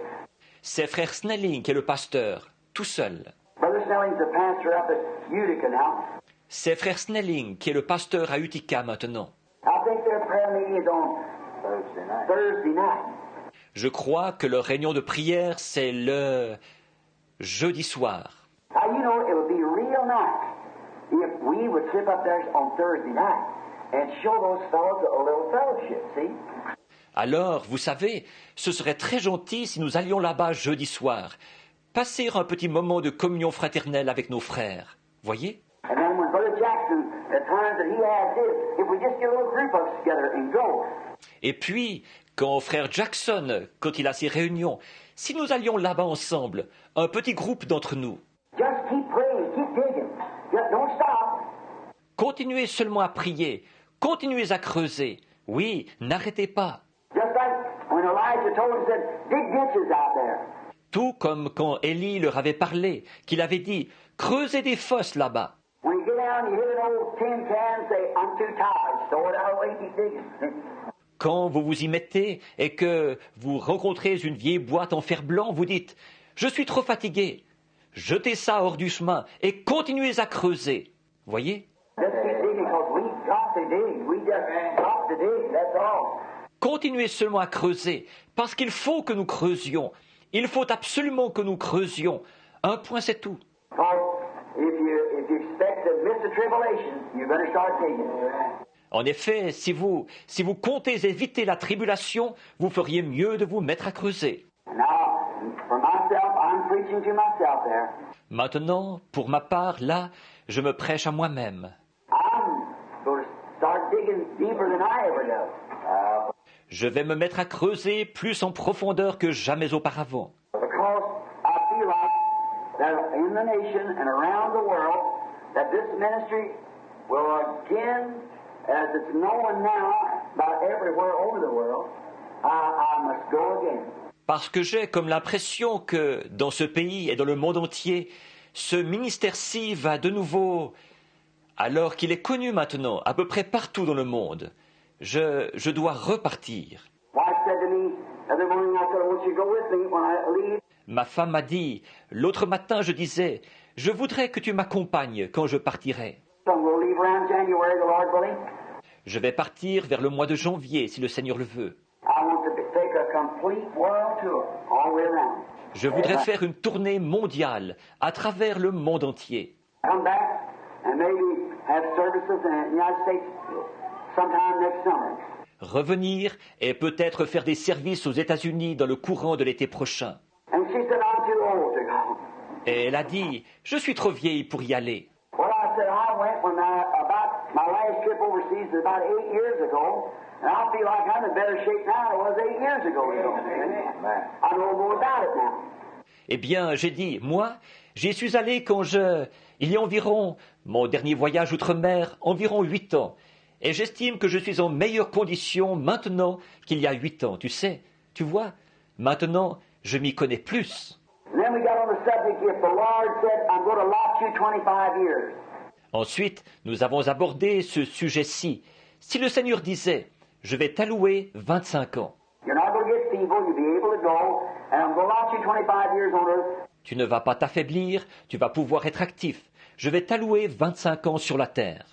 C'est frère Snelling qui est le pasteur, tout seul. Brother Snelling's the pastor up at Utica now. C'est frère Snelling qui est le pasteur à Utica maintenant. I think their prayer meeting is on Thursday night. Je crois que leur réunion de prière, c'est le jeudi soir. Now, you know, it would be real nice if we would slip up there on Thursday night and show those fellows a little fellowship, see? Alors, vous savez, ce serait très gentil si nous allions là-bas jeudi soir, passer un petit moment de communion fraternelle avec nos frères. Voyez? And then when Brother Jackson, the times that he has his, if we just get a little group of us together and go. Et puis, quand frère Jackson, quand il a ses réunions, si nous allions là-bas ensemble, un petit groupe d'entre nous, Just keep praying, keep digging. Just don't stop. continuez seulement à prier, continuez à creuser. Oui, n'arrêtez pas. Just like when Elijah told him, said, dig ditches out there. Tout comme quand Élie leur avait parlé, qu'il avait dit, creusez des fosses là-bas. When you get down, you hit an old tin can, say, I'm too tired. Throw it out away, keep digging. Quand vous vous y mettez et que vous rencontrez une vieille boîte en fer blanc, vous dites « Je suis trop fatigué ». Jetez ça hors du chemin et continuez à creuser. Voyez? Just keep digging because we've got to dig. We just got to dig, that's all. Continuez seulement à creuser parce qu'il faut que nous creusions. Il faut absolument que nous creusions. Un point, c'est tout. Because if you expect to miss the tribulation, you better start digging. En effet, si vous comptez éviter la tribulation, vous feriez mieux de vous mettre à creuser. Now, for myself, I'm preaching to myself there. Maintenant, pour ma part, là, je me prêche à moi-même. I'm going to start digging deeper than I ever do. Je vais me mettre à creuser plus en profondeur que jamais auparavant. Because I feel like that in the nation and around the world, that this ministry will again, as it's known now about everywhere over the world, I must go again. Parce que j'ai comme l'impression que dans ce pays et dans le monde entier, ce ministère-ci va de nouveau, alors qu'il est connu maintenant à peu près partout dans le monde, je dois repartir. Ma femme m'a dit, l'autre matin je disais, je voudrais que tu m'accompagnes quand je partirai. Je vais partir vers le mois de janvier, si le Seigneur le veut. Je voudrais faire une tournée mondiale à travers le monde entier. Revenir et peut-être faire des services aux États-Unis dans le courant de l'été prochain. Et elle a dit, je suis trop vieille pour y aller. Eh bien, j'ai dit, moi, j'y suis allé il y a environ, mon dernier voyage outre-mer, environ 8 ans. Et j'estime que je suis en meilleure condition maintenant qu'il y a 8 ans. Tu sais, tu vois, maintenant, je m'y connais plus. Ensuite, nous avons abordé ce sujet-ci. Si le Seigneur disait, je vais t'allouer 25 ans. Tu ne vas pas t'affaiblir, tu vas pouvoir être actif. Je vais t'allouer 25 ans sur la terre.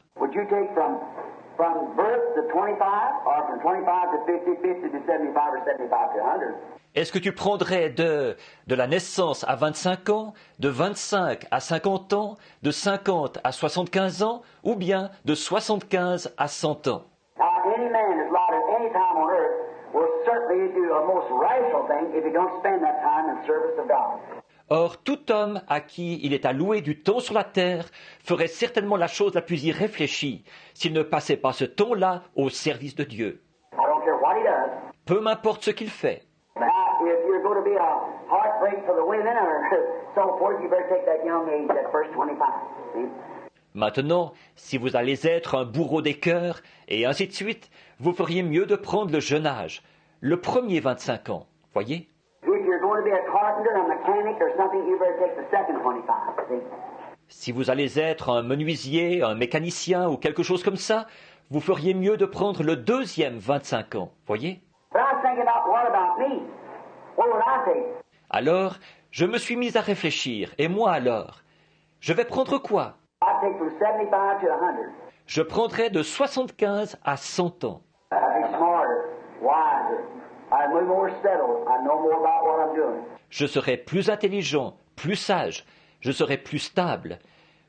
Est-ce que tu prendrais de la naissance à 25 ans, de 25 à 50 ans, de 50 à 75 ans, ou bien de 75 à 100 ans? Or, tout homme à qui il est alloué du temps sur la terre ferait certainement la chose la plus irréfléchie s'il ne passait pas ce temps-là au service de Dieu. Peu m'importe ce qu'il fait. Maintenant, si vous allez être un bourreau des cœurs, et ainsi de suite, vous feriez mieux de prendre le jeune âge, le premier 25 ans, voyez? Si vous allez être un menuisier, un mécanicien ou quelque chose comme ça, vous feriez mieux de prendre le deuxième 25 ans, voyez? Alors, je me suis mis à réfléchir, et moi alors? Je vais prendre quoi? Je prendrai de 75 à 100 ans. Je serai plus intelligent, plus sage, je serai plus stable,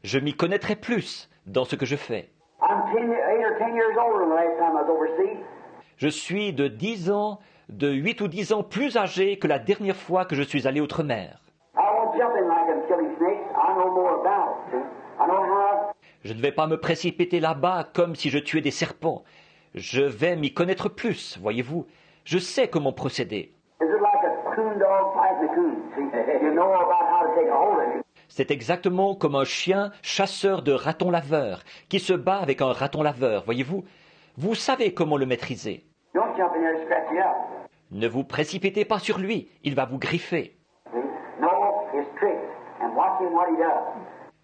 je m'y connaîtrai plus dans ce que je fais. Je suis de 8 ou 10 ans plus âgé que la dernière fois que je suis allé outre-mer. Je ne vais pas me précipiter là-bas comme si je tuais des serpents. Je vais m'y connaître plus, voyez-vous. Je sais comment procéder. C'est exactement comme un chien chasseur de ratons laveurs qui se bat avec un raton laveur, voyez-vous. Vous savez comment le maîtriser. Ne vous précipitez pas sur lui, il va vous griffer.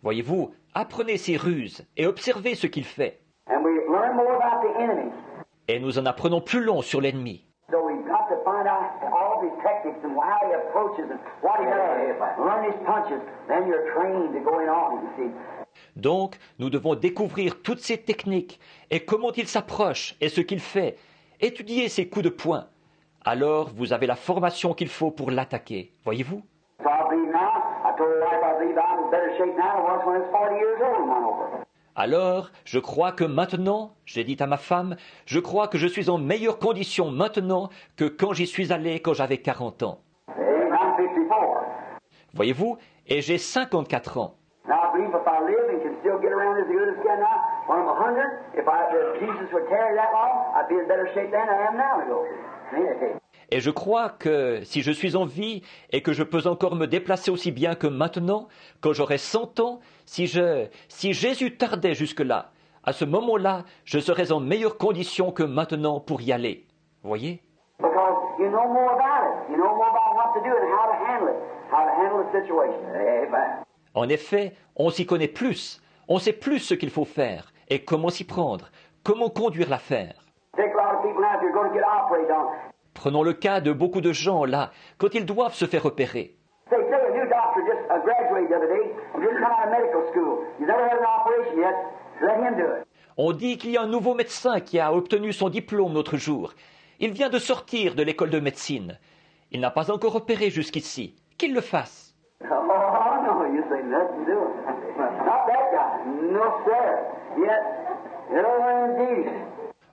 Voyez-vous, apprenez ses ruses et observez ce qu'il fait. Et nous en apprenons plus long sur l'ennemi. Donc, nous devons découvrir toutes ces techniques et comment il s'approche et ce qu'il fait. Étudier ses coups de poing. Alors, vous avez la formation qu'il faut pour l'attaquer. Voyez-vous? Alors, je crois que maintenant, j'ai dit à ma femme, je crois que je suis en meilleure condition maintenant que quand j'y suis allé quand j'avais 40 ans. Voyez-vous, et j'ai 54 ans. Et je crois que si je suis en vie et que je peux encore me déplacer aussi bien que maintenant, quand j'aurai 100 ans, si Jésus tardait jusque-là, à ce moment-là, je serais en meilleures conditions que maintenant pour y aller. Vous voyez? Because you know more about it. You know more about what to do and how to handle it, how to handle the situation. Amen. En effet, on s'y connaît plus, on sait plus ce qu'il faut faire et comment s'y prendre, comment conduire l'affaire. Take a lot of people now if you're going to get operated on. Prenons le cas de beaucoup de gens là, quand ils doivent se faire opérer. Say a new doctor just graduated the other day, just come out of medical school. He's never had an operation yet. Let him do it. On dit qu'il y a un nouveau médecin qui a obtenu son diplôme l'autre jour. Il vient de sortir de l'école de médecine. Il n'a pas encore opéré jusqu'ici. Qu'il le fasse. Oh, no, you say nothing to do it. Not that guy. No, sir. Yet, indeed.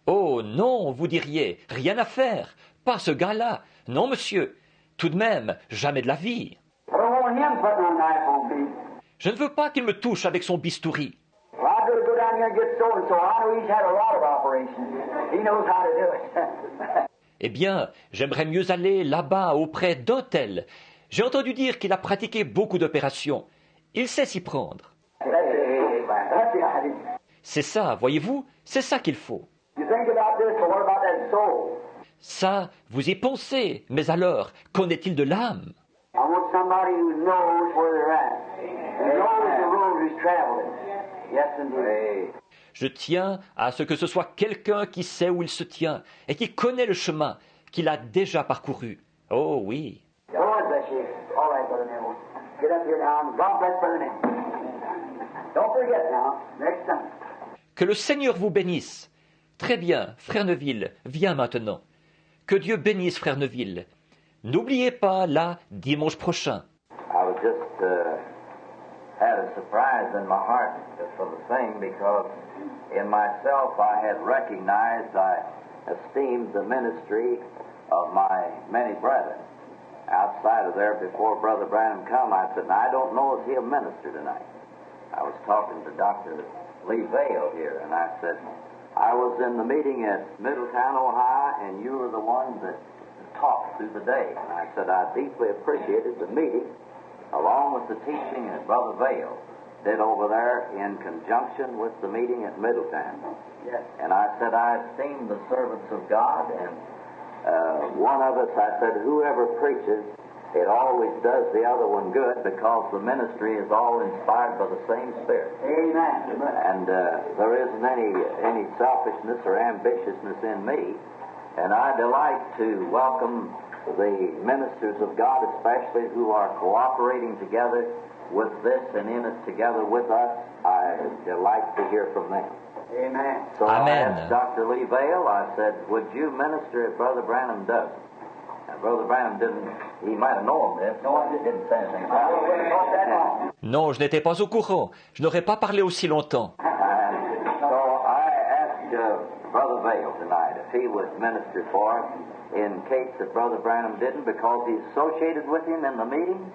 Oh non, vous diriez, rien à faire. Pas ce gars-là. Non, monsieur. Tout de même, jamais de la vie. I don't want him putting on knife on me. Je ne veux pas qu'il me touche avec son bistouri. Well, I'd rather go down here and get so-and-so. I know he's had a lot of operations. He knows how to do it. Eh bien, j'aimerais mieux aller là-bas auprès d'un tel. J'ai entendu dire qu'il a pratiqué beaucoup d'opérations. Il sait s'y prendre. That's the idea. C'est ça, voyez-vous, c'est ça qu'il faut. You think about this, but what about that soul? Ça, vous y pensez, mais alors, qu'en est-il de l'âme? I want somebody who knows where they're at. And knows the road who's traveling. Yes, indeed. Je tiens à ce que ce soit quelqu'un qui sait où il se tient et qui connaît le chemin qu'il a déjà parcouru. Oh oui. Lord bless you. All right, Brother Neville. Get up here now, and God bless Brother Neville. Don't forget now, next time. Que le Seigneur vous bénisse. Très bien, Frère Neville, viens maintenant. Que Dieu bénisse Frère Neville. N'oubliez pas, là, dimanche prochain. I was just had a surprise in my heart for the thing because in myself I had recognized, I esteemed the ministry of my many brethren. Outside of there, before Brother Branham come, I said, I don't know if he'll minister tonight. I was talking to Dr. Lee Vale here, and I said, I was in the meeting at Middletown, Ohio, and you were the one that talked through the day. And I said, I deeply appreciated the meeting, along with the teaching that Brother Vale did over there in conjunction with the meeting at Middletown. Yes. And I said, I esteem the servants of God, and one of us, I said, whoever preaches, it always does the other one good because the ministry is all inspired by the same Spirit. Amen. And there isn't any selfishness or ambitiousness in me. And I delight to welcome the ministers of God, especially who are cooperating together with this and in it together with us. I delight to hear from them. Amen. So Amen. I asked Dr. Lee Vale, I said, would you minister if Brother Branham doesn't? And Brother Branham didn't, he might have known this. No, I didn't say anything about it. Non, je n'étais pas au courant. Je n'aurais pas parlé aussi longtemps. So I asked Brother Vale tonight if he would minister for us in case that Brother Branham didn't, because he's associated with him in the meetings,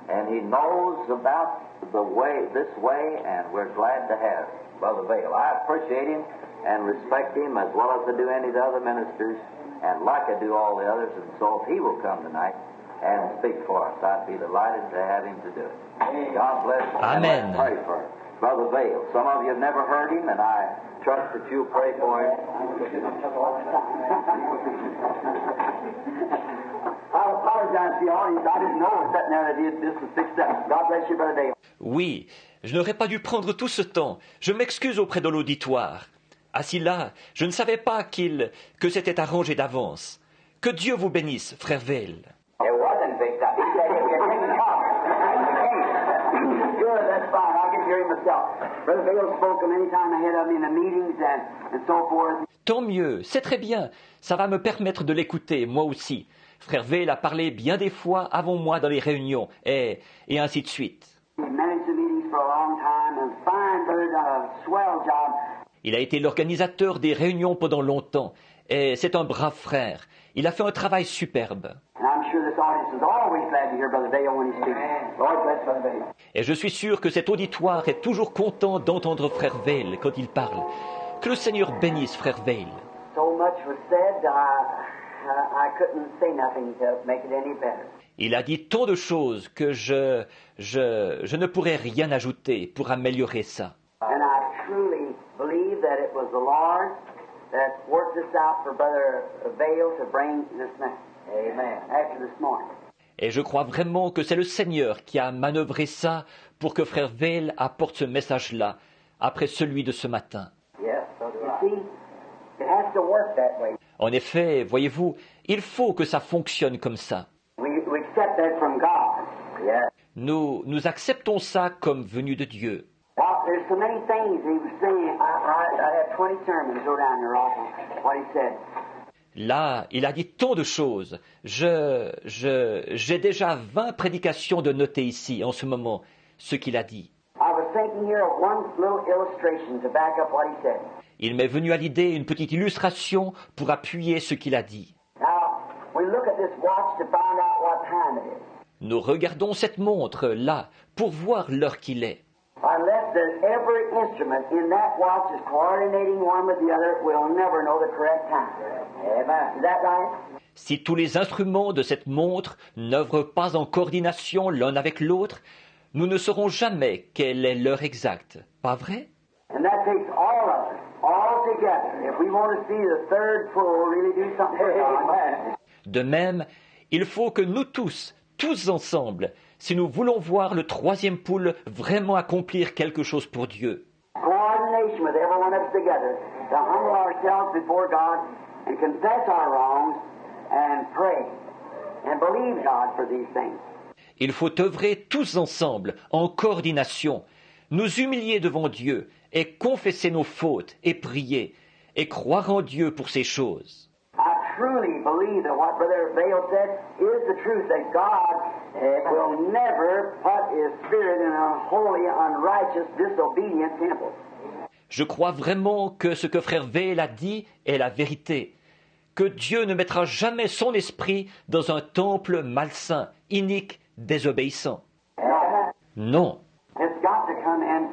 and he knows about this way, and we're glad to have Brother Vale. I appreciate him and respect him as well as I do any of the other ministers, and like I do all the others, and so if he will come tonight and speak for us, I'd be delighted to have him to do it. God bless him. Amen. And let's pray for Brother Vale. Some of you have never heard him, and I trust that you'll pray for him. I apologize to the audience. I didn't know it was sitting there that this was fixed up. God bless you, Brother Dale. Oui, je n'aurais pas dû prendre tout ce temps. Je m'excuse auprès de l'auditoire. Assis là, je ne savais pas que c'était arrangé d'avance. Que Dieu vous bénisse, Frère Vale. It wasn't fixed up. He said it was taken off. Good, that's fine. I can hear him myself. Brother Vale spoke many times ahead of me in the meetings and so forth. Tant mieux, c'est très bien. Ça va me permettre de l'écouter, moi aussi. Frère Vale a parlé bien des fois avant moi dans les réunions, et ainsi de suite. He managed the meetings for a long time and fine, brother, done a swell job. Il a été l'organisateur des réunions pendant longtemps, et c'est un brave frère. Il a fait un travail superbe. And I'm sure this audience is always glad to hear Brother Vale when he speaks. Lord bless Brother Vale. Et je suis sûr que cet auditoire est toujours content d'entendre Frère Vale quand il parle. Que le Seigneur bénisse Frère Vale. So much was said. I couldn't say nothing to make it any better. Il a dit tant de choses que je ne pourrais rien ajouter pour améliorer ça. And I truly believe that it was the Lord that worked this out for Brother Vail to bring this message. Amen. After this morning. Et je crois vraiment que c'est le Seigneur qui a manœuvré ça pour que Frère Vail apporte ce message-là, après celui de ce matin. Yes, you see, it has to work that way. En effet, voyez-vous, il faut que ça fonctionne comme ça. We accept that from God. Yes. Nous acceptons ça comme venu de Dieu. Well, there's so many things he was saying. I have 20 sermons go down here off what he said. Là, il a dit tant de choses. J'ai déjà 20 prédications de noter ici, en ce moment, ce qu'il a dit. I was thinking here of one little illustration to back up what he said. Il m'est venu à l'idée une petite illustration pour appuyer ce qu'il a dit. Now, we look at this watch to find out what time it is. Nous regardons cette montre là pour voir l'heure qu'il est. Unless that every instrument in that watch is coordinating one with the other, we'll never know the correct time. Amen. Is that right? Si tous les instruments de cette montre n'œuvrent pas en coordination l'un avec l'autre, nous ne saurons jamais quelle est l'heure exacte. Pas vrai? And that takes all of us, all together. If we want to see the third pole really do something for God. De même, il faut que nous tous ensemble, si nous voulons voir le troisième poule vraiment accomplir quelque chose pour Dieu. Coordination with every one of us together to humble ourselves before God and confess our wrongs and pray and believe God for these things. Il faut œuvrer tous ensemble, en coordination, nous humilier devant Dieu et confesser nos fautes et prier et croire en Dieu pour ces choses. I truly believe that what Brother Vail said is the truth, that God will never put His Spirit in an unholy, unrighteous, disobedient temple. Je crois vraiment que ce que Frère Vail a dit est la vérité, que Dieu ne mettra jamais son esprit dans un temple malsain, inique, désobéissant. Non. It's got to come in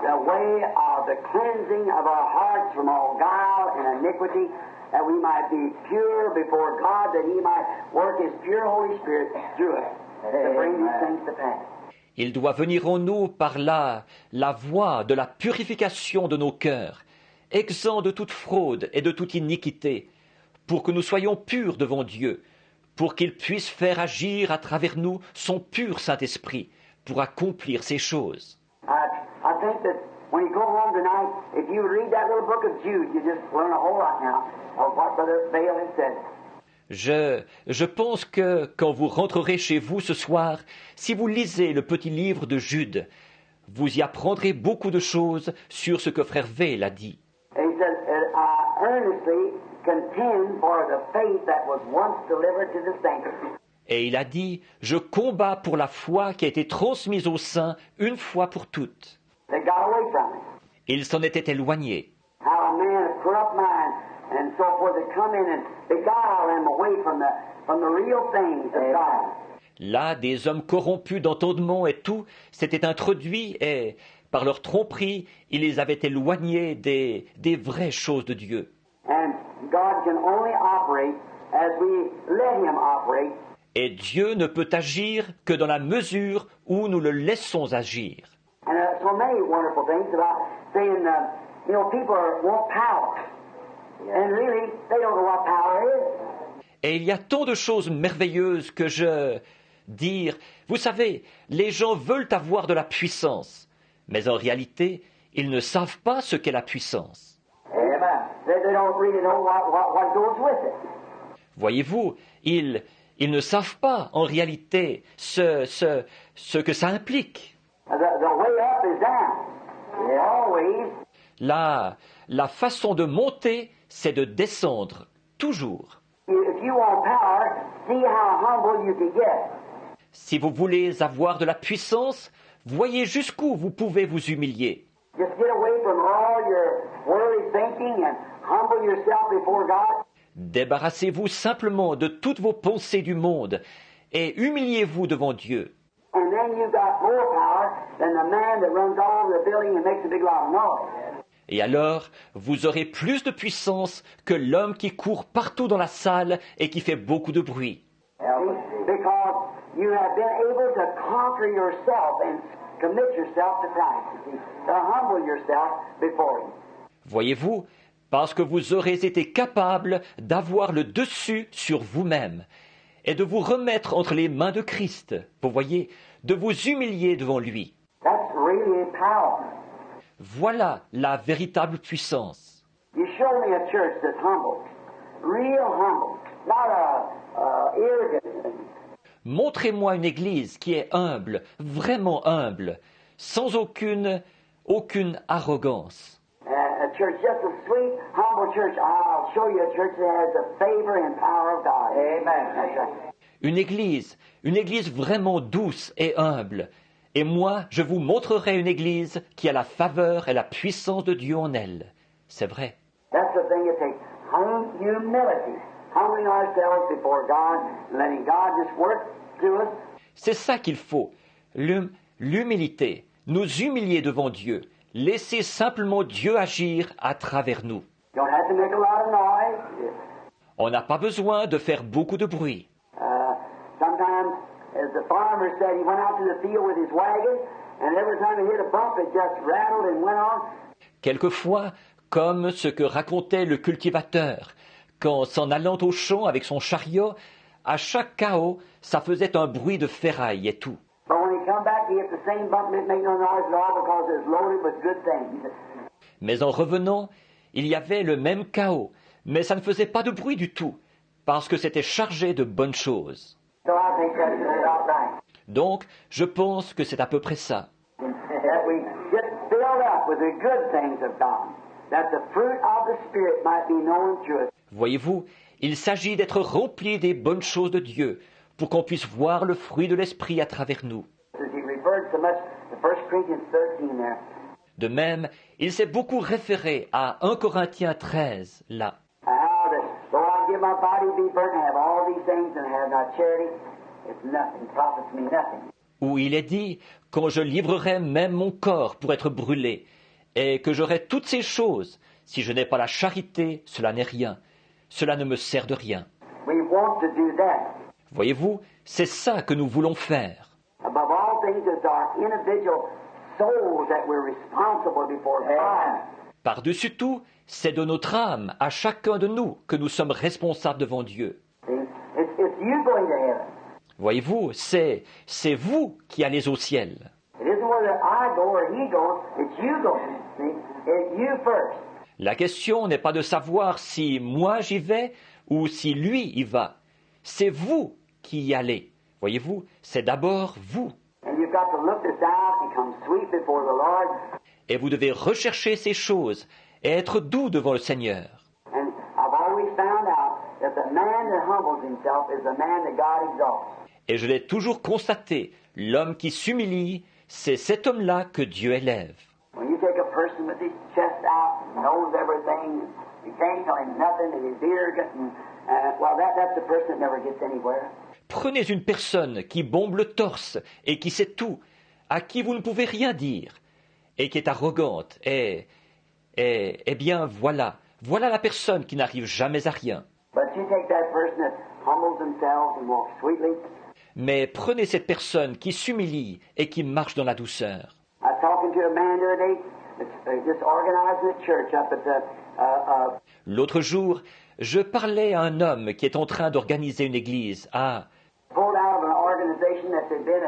the way of the cleansing of our hearts from all guile and iniquity, that we might be pure before God, that He might work His pure Holy Spirit through us to bring these things to pass. Il doit venir en nous par la voie de la purification de nos cœurs, exempts de toute fraude et de toute iniquité, pour que nous soyons purs devant Dieu, pour qu'il puisse faire agir à travers nous son pur Saint-Esprit, pour accomplir ces choses. I think that when you go home tonight, if you read that little book of Jude, you just learn a whole lot now of what Brother Vail has said. Je pense que quand vous rentrerez chez vous ce soir, si vous lisez le petit livre de Jude, vous y apprendrez beaucoup de choses sur ce que Frère Vail a dit. And he says, I earnestly contend for the faith that was once delivered to the saints. Et il a dit, je combats pour la foi qui a été transmise aux saints une fois pour toutes. They got away from it. Ils s'en étaient éloignés. How a man of corrupt mind and so forth had come in and beguile them away from the real things of God. Là, des hommes corrompus d'entendement et tout s'étaient introduits et, par leur tromperie, ils les avaient éloignés des vraies choses de Dieu. And God can only operate as we let Him operate. Et Dieu ne peut agir que dans la mesure où nous le laissons agir. And so many wonderful things about saying, people want power. And really, they don't know what power is. Et il y a tant de choses merveilleuses que dire, vous savez, les gens veulent avoir de la puissance, mais en réalité, ils ne savent pas ce qu'est la puissance. Amen. They don't really know what goes with it. Voyez-vous, ils ne savent pas en réalité ce que ça implique. The way up is down. It always. La façon de monter, c'est de descendre, toujours. If you want power, see how humble you can get. Si vous voulez avoir de la puissance, voyez jusqu'où vous pouvez vous humilier. Just get away from all your worldly thinking and humble yourself before God. Débarrassez-vous simplement de toutes vos pensées du monde et humiliez-vous devant Dieu. And then you got more power than the man that runs all over the building and makes a big loud noise. Et alors, vous aurez plus de puissance que l'homme qui court partout dans la salle et qui fait beaucoup de bruit. Because you have been able to conquer yourself and commit yourself to Christ, you see, to humble yourself before Him. Voyez-vous, parce que vous aurez été capable d'avoir le dessus sur vous-même et de vous remettre entre les mains de Christ, vous voyez, de vous humilier devant lui. That's really power. Voilà la véritable puissance. You show me a church that's humble, real humble, not arrogant. Montrez-moi une église qui est humble, vraiment humble, sans aucune arrogance. A church just a sweet, humble church. I'll show you a church that has the favor and power of God. Amen. That's right. Une église vraiment douce et humble. Et moi, je vous montrerai une église qui a la faveur et la puissance de Dieu en elle. C'est vrai. That's the thing it takes. Humility. Humbling ourselves before God, and letting God just work through us. C'est ça qu'il faut. L'humilité. Nous humilier devant Dieu. Laisser simplement Dieu agir à travers nous. You don't have to make a lot of noise. On n'a pas besoin de faire beaucoup de bruit. Sometimes, as the farmer said, he went out to the field with his wagon, and every time he hit a bump, it just rattled and went on. Quelquefois, comme ce que racontait le cultivateur, quand s'en allant au champ avec son chariot, à chaque chaos, ça faisait un bruit de ferraille et tout. But when he come back, he hit the same bump and it made no noise at all because it was loaded with good things. Mais en revenant, il y avait le même chaos, mais ça ne faisait pas de bruit du tout, parce que c'était chargé de bonnes choses. So I think that's about right. Donc, je pense que c'est à peu près ça. That we get filled up with the good things of God, that the fruit of the Spirit might be known through us. Voyez-vous, il s'agit d'être rempli des bonnes choses de Dieu, pour qu'on puisse voir le fruit de l'Esprit à travers nous. As he referred so much to 1 Corinthians 13 there. De même, il s'est beaucoup référé à 1 Corinthiens 13, là. How that, though I give my body to be burnt and have all these things and have not charity, it's nothing, profits me nothing. Où il est dit, quand je livrerai même mon corps pour être brûlé, et que j'aurai toutes ces choses, si je n'ai pas la charité, cela n'est rien, cela ne me sert de rien. We want to do that. Voyez-vous, c'est ça que nous voulons faire. Above all things, it's our individual souls that we're responsible before God. Par-dessus tout, c'est de notre âme, à chacun de nous, que nous sommes responsables devant Dieu. See? It's you going to heaven. Voyez-vous, c'est vous qui allez au ciel. It isn't whether I go or he goes, it's you going. See? It's you first. La question n'est pas de savoir si moi j'y vais ou si lui y va. C'est vous qui y allez. Voyez-vous, c'est d'abord vous. And you've got to look this out and come sweet before the Lord. Et vous devez rechercher ces choses et être doux devant le Seigneur. And I've always found out that the man that humbles himself is the man that God exalts. Et je l'ai toujours constaté, l'homme qui s'humilie, c'est cet homme-là que Dieu élève. When you take a person with his chest out, and knows everything, you can't tell him nothing, and he's arrogant, and well, that's the person that never gets anywhere. Prenez une personne qui bombe le torse et qui sait tout, à qui vous ne pouvez rien dire, et qui est arrogante, et bien voilà la personne qui n'arrive jamais à rien. But you take that person that humbles themselves and walks sweetly. Mais prenez cette personne qui s'humilie et qui marche dans la douceur. I was talking to a man the other day that's just organizing a church up at the L'autre jour, je parlais à un homme qui est en train d'organiser une église pulled out of an organization that they'd been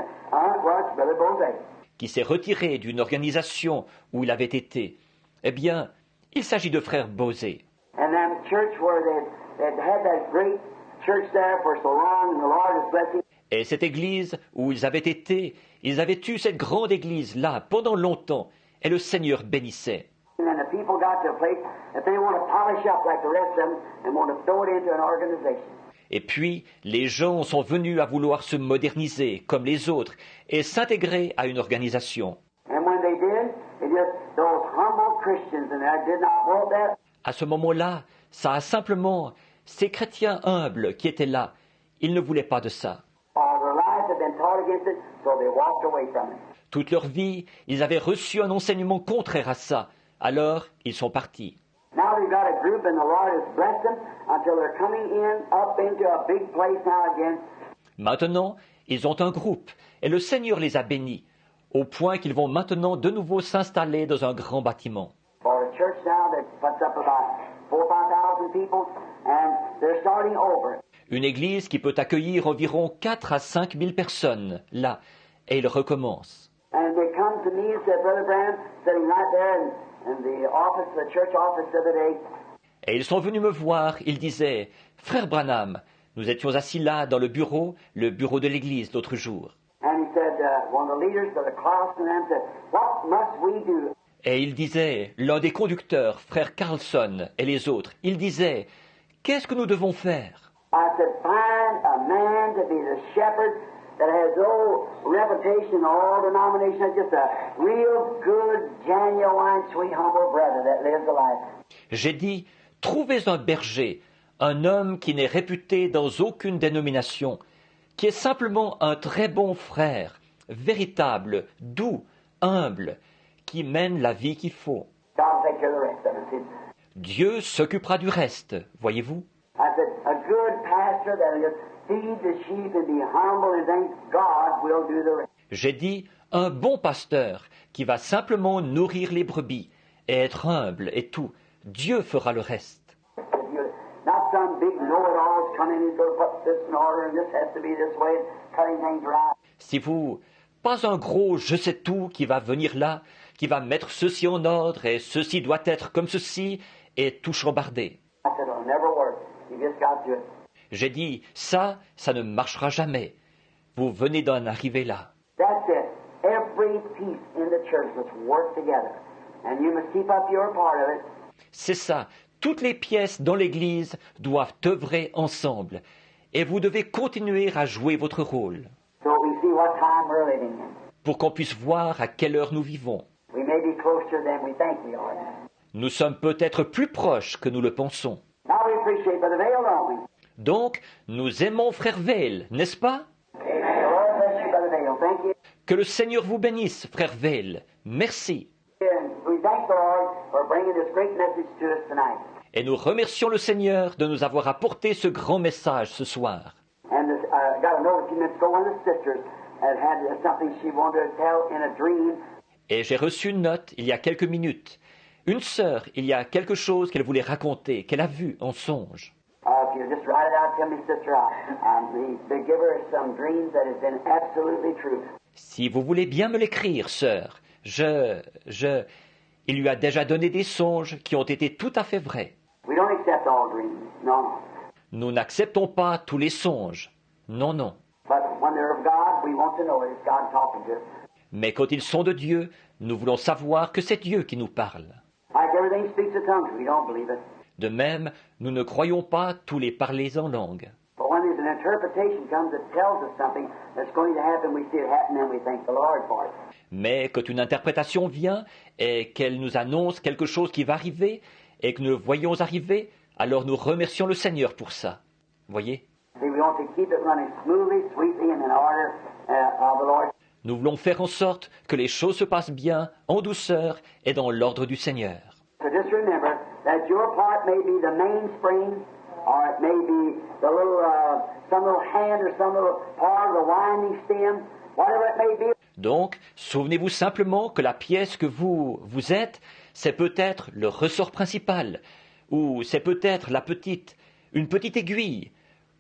well, it's Brother Bose. qui s'est retiré d'une organisation où il avait été. Eh bien, il s'agit de frère Bosé. And then church where they'd had that great church there for so long, and the Lord was blessing. Et cette église où ils avaient été, ils avaient eu cette grande église là pendant longtemps, et le Seigneur bénissait. And then the people got to a place that they want to polish up like the rest of them and want to throw it into an organization. Et puis, les gens sont venus à vouloir se moderniser comme les autres et s'intégrer à une organisation. And when they did, it just those humble Christians and that did not want that. À ce moment-là, ça a simplement ces chrétiens humbles qui étaient là. Ils ne voulaient pas de ça. All their lives had been taught against it, so they walked away from it. Toute leur vie, ils avaient reçu un enseignement contraire à ça. Alors, ils sont partis. Now we've got a group and the Lord has blessed them until they're coming in up into a big place now again. Maintenant, ils ont un groupe, et le Seigneur les a bénis, au point qu'ils vont maintenant de nouveau s'installer dans un grand bâtiment. For a church now that puts up about 4,000 or 5,000 people, and they're starting over. Une église qui peut accueillir environ 4 à 5 000 personnes, là, et ils recommencent. And they come to me and said, Brother Branham, sitting right there in the office, the church office the other day, Et ils sont venus me voir, ils disaient, « Frère Branham, nous étions assis là dans le bureau de l'église l'autre jour. and he said, one of the leaders of the class and them said, what must we do? Et il disait, l'un des conducteurs, frère Carlson, et les autres, ils disaient, « Qu'est-ce que nous devons faire ?» I said, find a man to be the shepherd that has no reputation in all denominations, just a real good, genuine, sweet, humble brother that lives a life. J'ai dit, « Trouvez un berger, un homme qui n'est réputé dans aucune dénomination, qui est simplement un très bon frère, véritable, doux, humble, qui mène la vie qu'il faut. God will take care of the rest of it. Dieu s'occupera du reste, voyez-vous. I said, a good pastor that will just feed the sheep and be humble and things, God will do the rest. J'ai dit, un bon pasteur qui va simplement nourrir les brebis et être humble et tout, Dieu fera le reste. Not some big know-it-alls coming in and going to put this in order and this has to be this way, cutting things right. Si vous, pas un gros je sais tout qui va venir là, qui va mettre ceci en ordre et ceci doit être comme ceci et tout chambarder. I said, it'll never work. You just got to. J'ai dit, ça ne marchera jamais. Vous venez d'en arriver là. That's it. Every piece in the church must work together. And you must keep up your part of it. C'est ça. Toutes les pièces dans l'Église doivent œuvrer ensemble. Et vous devez continuer à jouer votre rôle. So we see what time we're living in. Pour qu'on puisse voir à quelle heure nous vivons. We may be closer than we think we are. Nous sommes peut-être plus proches que nous le pensons. Now we appreciate Brother Vail, don't we? Donc, nous aimons Frère Vail, n'est-ce pas? Amen. The Lord bless you, Brother Vail. Thank you. Que le Seigneur vous bénisse, Frère Vail. Merci. And we thank the Lord for bringing this great message to us tonight. Et nous remercions le Seigneur de nous avoir apporté ce grand message ce soir. And got a note a few minutes ago, one of the sisters had something she wanted to tell in a dream. Et j'ai reçu une note il y a quelques minutes. Une sœur, il y a quelque chose qu'elle voulait raconter, qu'elle a vu en songe. If you just write it out, tell me, sister, they give her some dreams that has been absolutely true. Si vous voulez bien me l'écrire, sœur, il lui a déjà donné des songes qui ont été tout à fait vrais. We don't accept all dreams, no. Nous n'acceptons pas tous les songes. Non, non. But when they're of God, we want to know it's God talking to us. Mais quand ils sont de Dieu, nous voulons savoir que c'est Dieu qui nous parle. Like everything speaks a tongue, we don't believe it. De même, nous ne croyons pas tous les parlers en langue. But when there's an interpretation comes that tells us something that's going to happen, we see it happen and we thank the Lord for it. Mais quand une interprétation vient et qu'elle nous annonce quelque chose qui va arriver et que nous le voyons arriver, alors nous remercions le Seigneur pour ça. Voyez? See, we want to keep it running smoothly, sweetly, and in order of the Lord. Nous voulons faire en sorte que les choses se passent bien, en douceur et dans l'ordre du Seigneur. So just remember that your part may be the mainspring, or it may be the little, some little hand or some little part of the winding stem, whatever it may be. Donc, souvenez-vous simplement que la pièce que vous êtes, c'est peut-être le ressort principal, ou c'est peut-être une petite aiguille,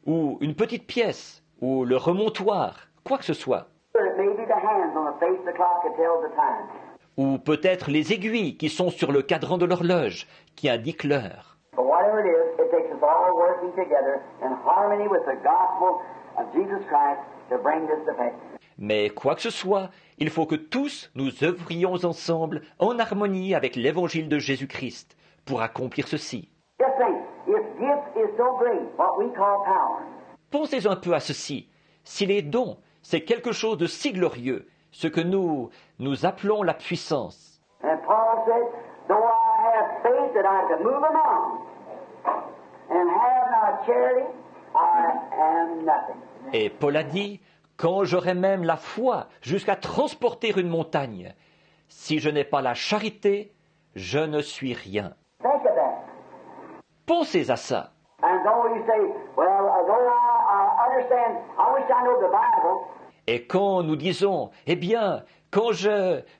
ou une petite pièce, ou le remontoir, quoi que ce soit. It may be the hands on the face of the clock that tells the time. Ou peut-être les aiguilles qui sont sur le cadran de l'horloge, qui indiquent l'heure. But whatever it is, it takes us all working together in harmony with the gospel of Jesus Christ to bring this to pass. Mais quoi que ce soit, il faut que tous nous œuvrions ensemble en harmonie avec l'évangile de Jésus-Christ pour accomplir ceci. Just think, if gift is so great, what we call power, Pensez un peu à ceci. Si les dons, c'est quelque chose de si glorieux, ce que nous appelons la puissance. and Paul said, though I have faith that I can move a mountain and have not charity, I am nothing. Et Paul a dit, quand j'aurai même la foi jusqu'à transporter une montagne, si je n'ai pas la charité, je ne suis rien. Think of that. Pensez à ça. And though you say, well, though I understand, I wish I know the Bible, Et quand nous disons, eh bien, quand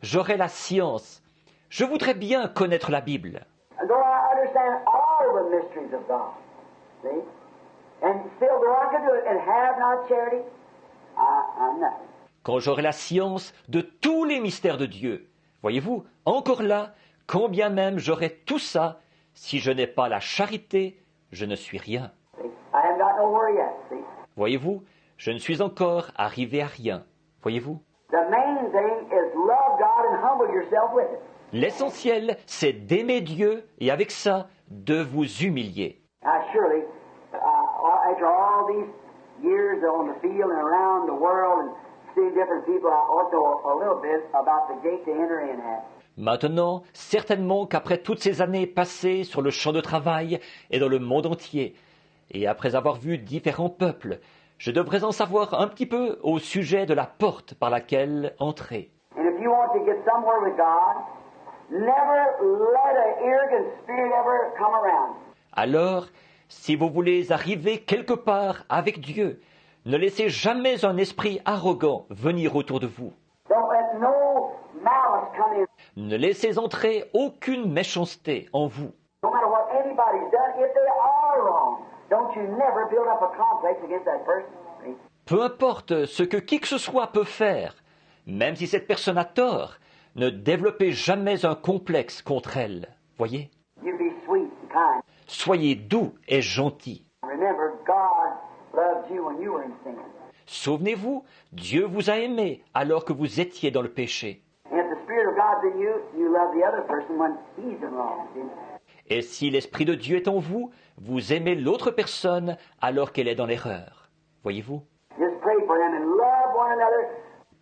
j'aurai la science, je voudrais bien connaître la Bible. and though I understand all the mysteries of God, see, and still though I could do it and have not charity, I'm nothing. Quand j'aurai la science de tous les mystères de Dieu. Voyez-vous, encore là, quand bien même j'aurai tout ça, si je n'ai pas la charité, je ne suis rien. See, I haven't got nowhere yet. See, Voyez-vous, je ne suis encore arrivé à rien. Voyez-vous, the main thing is love God and humble yourself with it. l'essentiel, c'est d'aimer Dieu et avec ça, de vous humilier. Now, surely, after all these years on the field and around the world and seeing different people, I ought to know a little bit about the gate to enter in at. Maintenant, certainement qu'après toutes ces années passées sur le champ de travail et dans le monde entier, et après avoir vu différents peuples, je devrais en savoir un petit peu au sujet de la porte par laquelle entrer. And if you want to get somewhere with God, never let an arrogant spirit ever come around. Alors, si vous voulez arriver quelque part avec Dieu, ne laissez jamais un esprit arrogant venir autour de vous. Don't let no malice come in. Ne laissez entrer aucune méchanceté en vous. No matter what anybody's done, if they are wrong, don't you never build up a complex against that person. See? Peu importe ce que qui que ce soit peut faire, même si cette personne a tort, ne développez jamais un complexe contre elle. Voyez? You be sweet and kind. Soyez doux et gentils. Remember, God loved you when you were in sin. Souvenez-vous, Dieu vous a aimé alors que vous étiez dans le péché. And if the Spirit of God's in you, you love the other person when he's in wrong. See? Et si l'Esprit de Dieu est en vous, vous aimez l'autre personne alors qu'elle est dans l'erreur. Voyez-vous? Just pray for them and love one another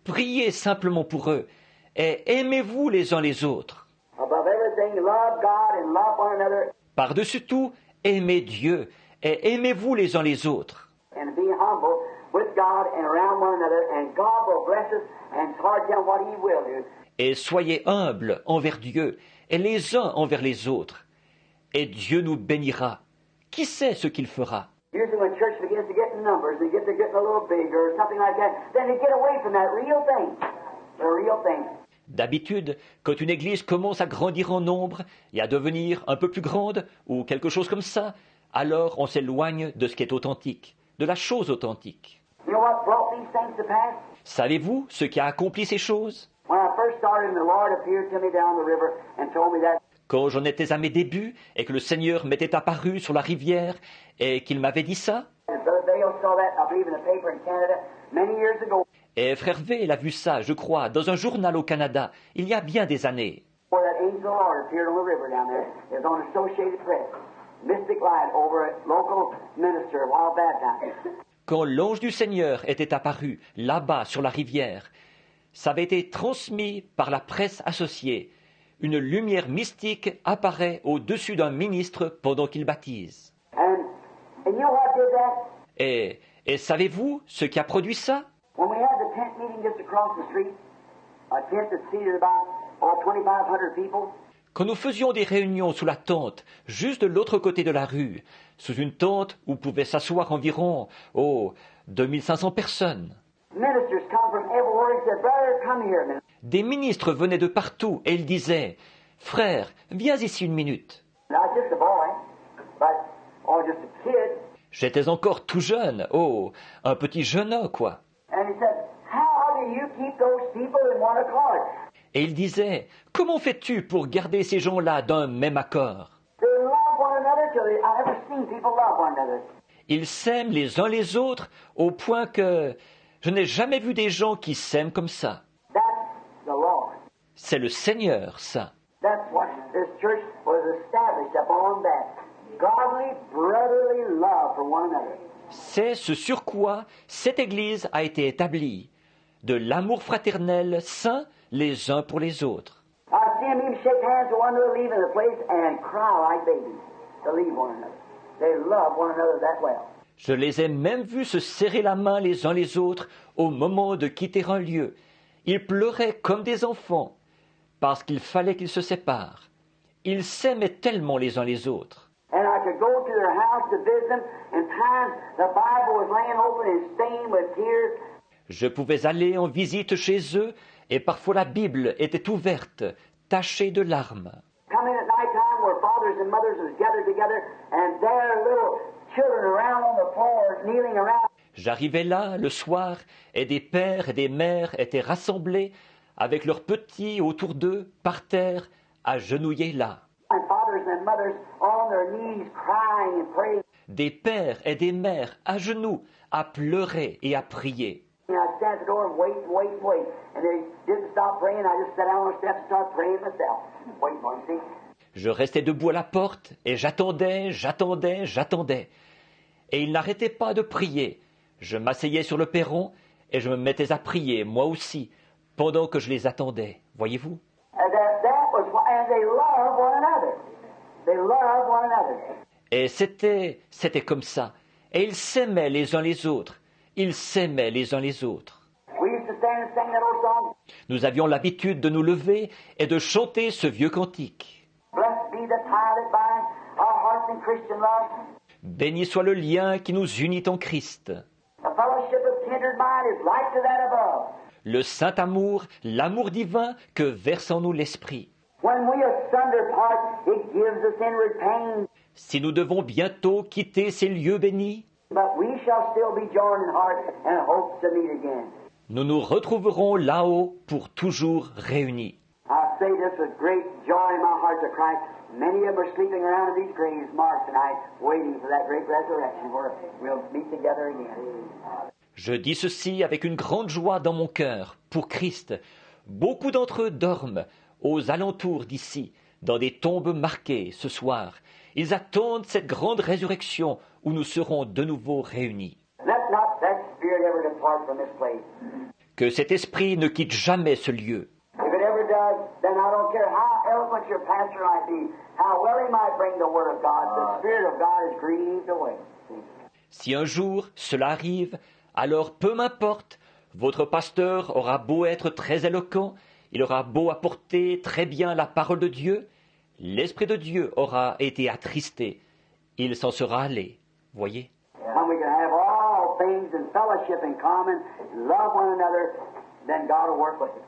Priez simplement pour eux et aimez-vous les uns les autres. above everything. Love God and love one another Par-dessus tout, aimez Dieu et aimez-vous les uns les autres. and be humble with God and around one another, and God will bless us, and it's hard to tell what He will do. Et soyez humbles envers Dieu et les uns envers les autres. Et Dieu nous bénira. Qui sait ce qu'il fera? Usually when church begins to get in numbers, they get to getting a little bigger or something like that, then they get away from that real thing, the real thing. D'habitude, quand une église commence à grandir en nombre et à devenir un peu plus grande ou quelque chose comme ça, alors on s'éloigne de ce qui est authentique, de la chose authentique. You know what brought these things to pass? Savez-vous ce qui a accompli ces choses? When I first started, and the Lord appeared to me down the river and told me that Quand j'en étais à mes débuts et que le Seigneur m'était apparu sur la rivière et qu'il m'avait dit ça, Brother Dale saw that, I believe, in the paper in Canada many years ago, et frère V l'a vu ça, je crois, dans un journal au Canada, il y a bien des années. where that angel of the Lord appeared on the river down there. It was on Associated Press. Mystic Light over a local minister a while back now. Quand l'ange du Seigneur était apparu là-bas sur la rivière, ça avait été transmis par la presse associée. Une lumière mystique apparaît au-dessus d'un ministre pendant qu'il baptise. And you know what did that? Et savez-vous ce qui a produit ça? When we had the tent meeting just across the street, a tent that seated about 2,500 people, Quand nous faisions des réunions sous la tente, juste de l'autre côté de la rue, sous une tente où pouvaient s'asseoir environ, 2500 personnes, ministers come from everywhere and said, "Brother, come here a minute." des ministres venaient de partout et ils disaient « Frère, viens ici une minute. And I was just a boy, but just a kid. J'étais encore tout jeune, un petit jeune homme, quoi. And he said, "How do you keep those people in one accord? Et il disait « Comment fais-tu pour garder ces gens-là d'un même accord? They love one another till I never seen people love one another." Ils s'aiment les uns les autres au point que je n'ai jamais vu des gens qui s'aiment comme ça. That's the Lord. C'est le Seigneur, ça. That's what this church was established upon, that godly, brotherly love for one another. C'est ce sur quoi cette Église a été établie, de l'amour fraternel saint les uns pour les autres. I see them even shake hands with one another leaving the place and cry like babies to leave one another. They love one another that well. Je les ai même vus se serrer la main les uns les autres au moment de quitter un lieu. Ils pleuraient comme des enfants parce qu'il fallait qu'ils se séparent. Ils s'aimaient tellement les uns les autres. And I could go to their house to visit them, and times the Bible was laying open and stained with tears. Je pouvais aller en visite chez eux, et parfois la Bible était ouverte, tachée de larmes. Come in at night time where fathers and mothers was gathered together, and their little children around on the floor, kneeling around. J'arrivais là, le soir, et des pères et des mères étaient rassemblés, avec leurs petits autour d'eux, par terre, agenouillés là. And fathers and mothers on their knees crying and praying. Des pères et des mères à genoux, à pleurer et à prier. And I'd stand at the door and wait. And they didn't stop praying. I just sat down on the steps and started praying myself. Waiting for them, see? Je restais debout à la porte, et j'attendais. Et ils n'arrêtaient pas de prier. Je m'asseyais sur le perron, et je me mettais à prier, moi aussi, pendant que je les attendais. Voyez-vous? And they love one another. They love one another. Et c'était comme ça. Et ils s'aimaient les uns les autres. Ils s'aimaient les uns les autres. We used to stand and sing that old song. Nous avions l'habitude de nous lever et de chanter ce vieux cantique. Blessed be the tie that binds our hearts in Christian love. Béni soit le lien qui nous unit en Christ. The fellowship of kindred mind is like to that above. Le saint amour, l'amour divin que verse en nous l'Esprit. When we asunder part, it gives us inward pain. Si nous devons bientôt quitter ces lieux bénis, But we shall still be joined in heart and hope to meet again. nous nous retrouverons là-haut pour toujours réunis. I say this with great joy in my heart to Christ. Many of them are sleeping around in these graves marked tonight, waiting for that great resurrection where we'll meet together again. Je dis ceci avec une grande joie dans mon cœur, pour Christ. Beaucoup d'entre eux dorment aux alentours d'ici, dans des tombes marquées ce soir. Ils attendent cette grande résurrection où nous serons de nouveau réunis. Let not that spirit ever depart from this place. Que cet esprit ne quitte jamais ce lieu. If it ever does, then I don't care how eloquent your pastor might be, how well he might bring the word of God, the Spirit of God is grieved away. Si un jour cela arrive, alors peu m'importe, votre pasteur aura beau être très éloquent, il aura beau apporter très bien la parole de Dieu, l'Esprit de Dieu aura été attristé, il s'en sera allé. Voyez? When we can have all things in fellowship in common, love one another, then God will work with us.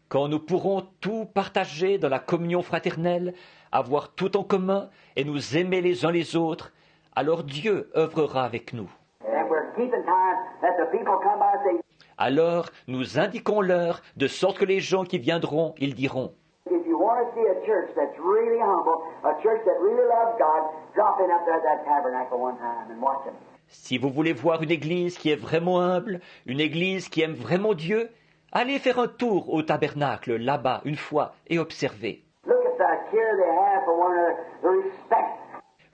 Quand nous pourrons tout partager dans la communion fraternelle, avoir tout en commun et nous aimer les uns les autres, alors Dieu œuvrera avec nous. And we're keeping time that the people come by and say, Alors nous indiquons l'heure, de sorte que les gens qui viendront, ils diront, if you want to see a church that's really humble, a church that really loves God, drop in up there at that tabernacle one time and watch them. si vous voulez voir une église qui est vraiment humble, une église qui aime vraiment Dieu, allez faire un tour au tabernacle là-bas une fois et observez. Look at the care they have for one another, the respect.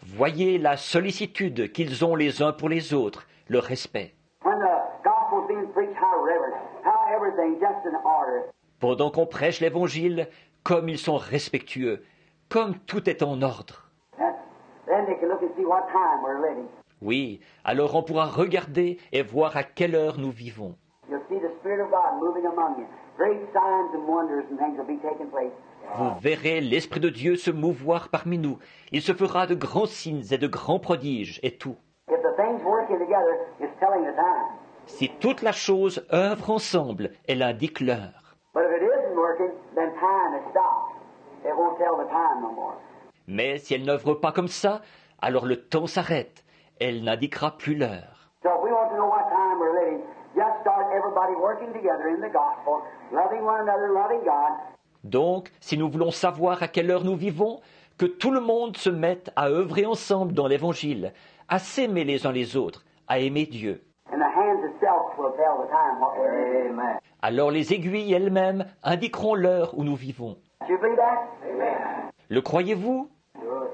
Voyez la sollicitude qu'ils ont les uns pour les autres, le respect. When the gospel's being preached, how reverent, how everything just in order. Pendant qu'on prêche l'Évangile, comme ils sont respectueux, comme tout est en ordre. Then they can look and see what time we're living. Oui, alors on pourra regarder et voir à quelle heure nous vivons. You'll see the Spirit of God moving among you. Great signs and wonders and things will be taking place. Vous verrez l'Esprit de Dieu se mouvoir parmi nous. Il se fera de grands signes et de grands prodiges et tout. If the things working together is telling the time. Si toute la chose œuvre ensemble, elle indique l'heure. But if it isn't working, then time is stopped. It won't tell the time no more. Mais si elle n'œuvre pas comme ça, alors le temps s'arrête. Elle n'indiquera plus l'heure. So if we want to know what time we're living, just start everybody working together in the gospel, loving one another, loving God. Donc, si nous voulons savoir à quelle heure nous vivons, que tout le monde se mette à œuvrer ensemble dans l'Évangile, à s'aimer les uns les autres, à aimer Dieu. And the hands itself will tell the time what we're living. Amen. Alors les aiguilles elles-mêmes indiqueront l'heure où nous vivons. Do you believe that? Amen. Le croyez-vous? Good.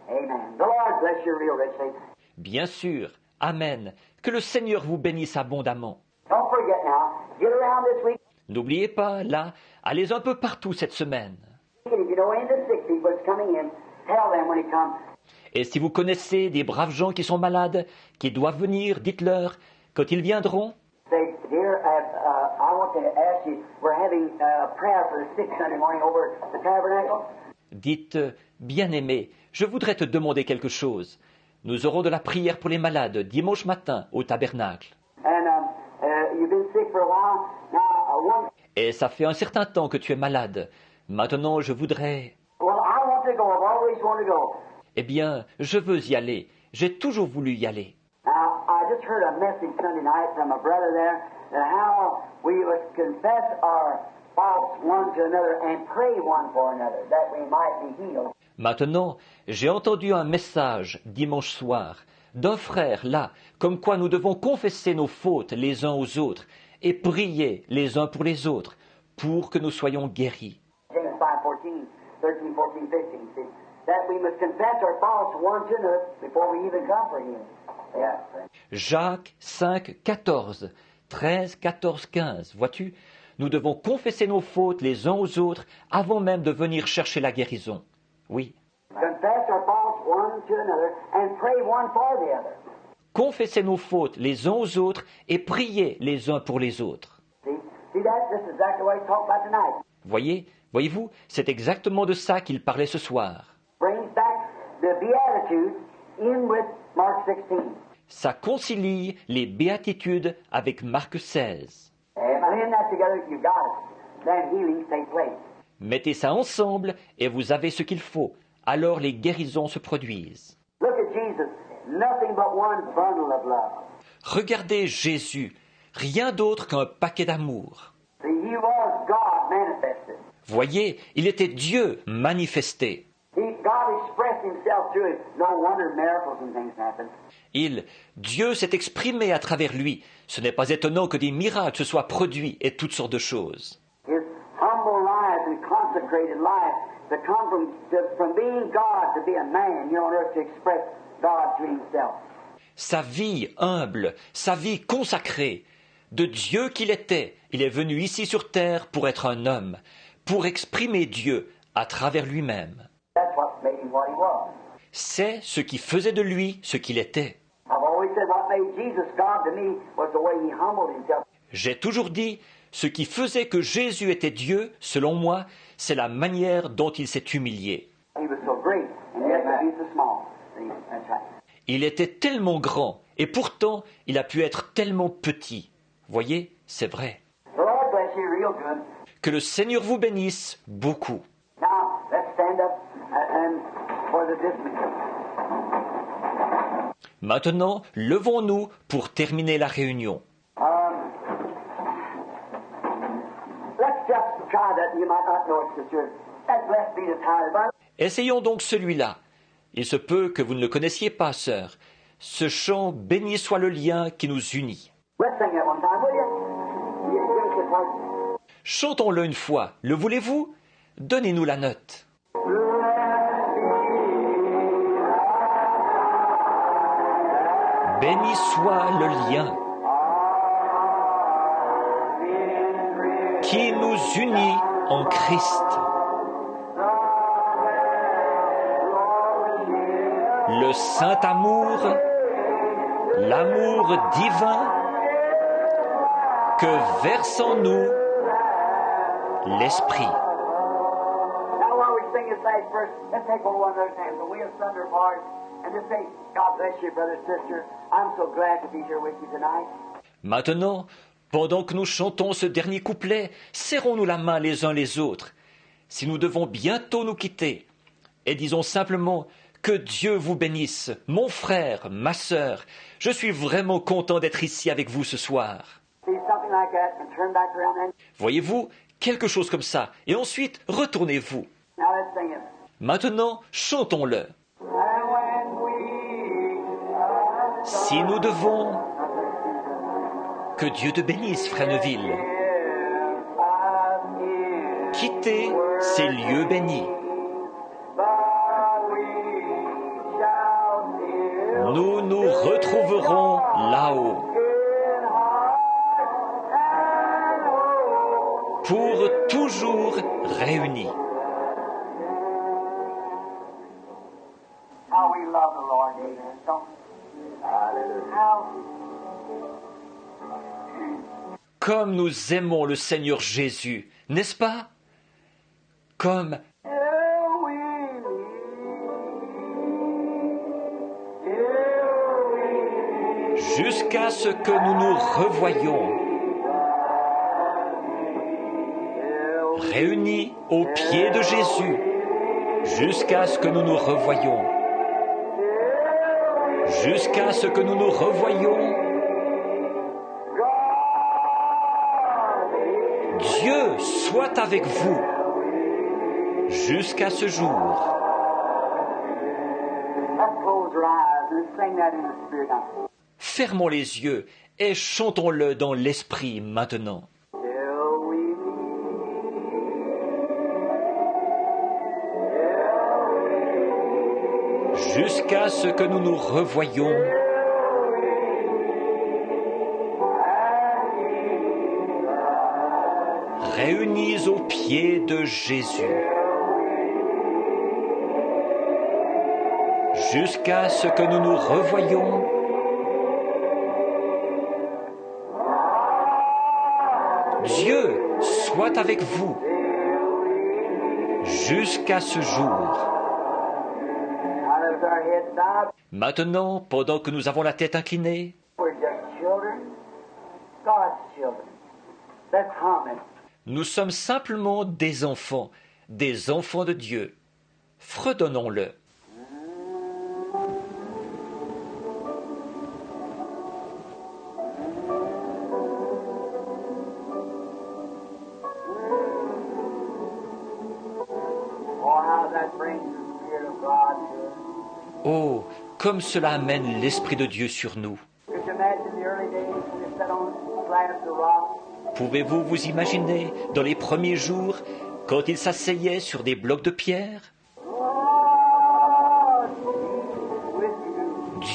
Amen. The Lord bless you real richly. Bien sûr. Amen. Que le Seigneur vous bénisse abondamment. Don't forget now, get around this week. N'oubliez pas, là, allez un peu partout cette semaine. And if you know any of the sick people that's coming in, tell them when he comes. Et si vous connaissez des braves gens qui sont malades, qui doivent venir, dites-leur, quand ils viendront, Say, dear, I want to ask you, we're having prayer for the sick Sunday morning over at the tabernacle. Dites, bien-aimé, je voudrais te demander quelque chose. Nous aurons de la prière pour les malades dimanche matin au tabernacle. You've been sick for a while. Now, Et ça fait un certain temps que tu es malade. Maintenant, je voudrais... well, I want to go. I've always wanted to go. Eh bien, je veux y aller. J'ai toujours voulu y aller. Now, I just heard a message Sunday night from a brother there that how we must confess our faults one to another and pray one for another that we might be healed. Maintenant, j'ai entendu un message dimanche soir d'un frère là, comme quoi nous devons confesser nos fautes les uns aux autres et prier les uns pour les autres pour que nous soyons guéris. James 5:14, 13, 14, 15. See, that we must confess our faults one to another before we even come for healing. Yeah. Jacques 5, 14, 13, 14, 15. Vois-tu, nous devons confesser nos fautes les uns aux autres avant même de venir chercher la guérison. Oui. Confess our faults one to another and pray one for the other. Confessez nos fautes les uns aux autres et priez les uns pour les autres. See that? This is exactly what he talked about tonight. Voyez-vous, c'est exactement de ça qu'il parlait ce soir. Brings back the Beatitudes in with Mark 16. Ça concilie les béatitudes avec Marc 16. And by in that together, you got it. Then healings take place. Mettez ça ensemble et vous avez ce qu'il faut. Alors les guérisons se produisent. Look at Jesus. Nothing but one bundle of love. Regardez Jésus, rien d'autre qu'un paquet d'amour. See, he was God manifested. Voyez, il était Dieu manifesté. God expressed himself through it. No wonder miracles and things happen. Dieu s'est exprimé à travers lui. Ce n'est pas étonnant que des miracles se soient produits et toutes sortes de choses. His humble life and consecrated life to come from being God to be a man here on earth to express God to himself. Sa vie humble, sa vie consacrée, de Dieu qu'il était, il est venu ici sur terre pour être un homme, pour exprimer Dieu à travers lui-même. That's what made him what he was. C'est ce qui faisait de lui ce qu'il était. I've always said what made Jesus God to me was the way he humbled himself. J'ai toujours dit, ce qui faisait que Jésus était Dieu, selon moi, c'est la manière dont il s'est humilié. He was so great, and yet he's so small. See, that's right. Il était tellement grand, et pourtant, il a pu être tellement petit. Voyez, c'est vrai. The Lord bless you real good. Que le Seigneur vous bénisse beaucoup. Now, let's stand up and for the dismissal. Maintenant, levons-nous pour terminer la réunion. Let's just try that. You might not know it, sister. That blessed be the tithe. Essayons donc celui-là. Il se peut que vous ne le connaissiez pas, sœur. Ce chant, béni soit le lien qui nous unit. Let's sing it one time, will you? You give us the part. Chantons-le une fois. Le voulez-vous? Donnez-nous la note. Béni soit le lien qui nous unit en Christ. Le saint amour, l'amour divin que verse en nous l'Esprit. Now, while we sing this last verse, let's take hold of one another's hands, and we'll thunder apart and just say, God bless you, brother, sister. I'm so glad to be here with you tonight. Maintenant, pendant que nous chantons ce dernier couplet, serrons-nous la main les uns les autres. Si nous devons bientôt nous quitter, et disons simplement que Dieu vous bénisse, mon frère, ma sœur. Je suis vraiment content d'être ici avec vous ce soir. See something like that and turn back around then. Voyez-vous, quelque chose comme ça, et ensuite retournez-vous. Now let's sing it. Maintenant, chantons-le. And when we Si nous devons, que Dieu te bénisse, frère Neville, quitter ces lieux bénis. Nous nous retrouverons là-haut pour toujours réunis. How we love the Lord, amen. Don't how Comme nous aimons le Seigneur Jésus, n'est-ce pas? Comme we jusqu'à ce que nous nous revoyions, réunis aux pieds de Jésus, jusqu'à ce que nous nous revoyions, jusqu'à ce que nous nous revoyions. Dieu soit avec vous jusqu'à ce jour. Fermons les yeux et chantons-le dans l'esprit maintenant. Jusqu'à ce que nous nous revoyions. Réunis aux pieds de Jésus. Jusqu'à ce que nous nous revoyions. Dieu soit avec vous jusqu'à ce jour. Maintenant, pendant que nous avons la tête inclinée, nous sommes simplement des enfants de Dieu. Fredonnons-le. Oh, comme cela amène l'Esprit de Dieu sur nous. Pouvez-vous vous imaginer dans les premiers jours, quand il s'asseyait sur des blocs de pierre?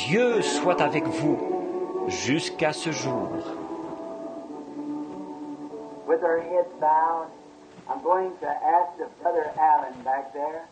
Dieu soit avec vous jusqu'à ce jour. With our heads bowed, I'm going to ask the Brother Allen back there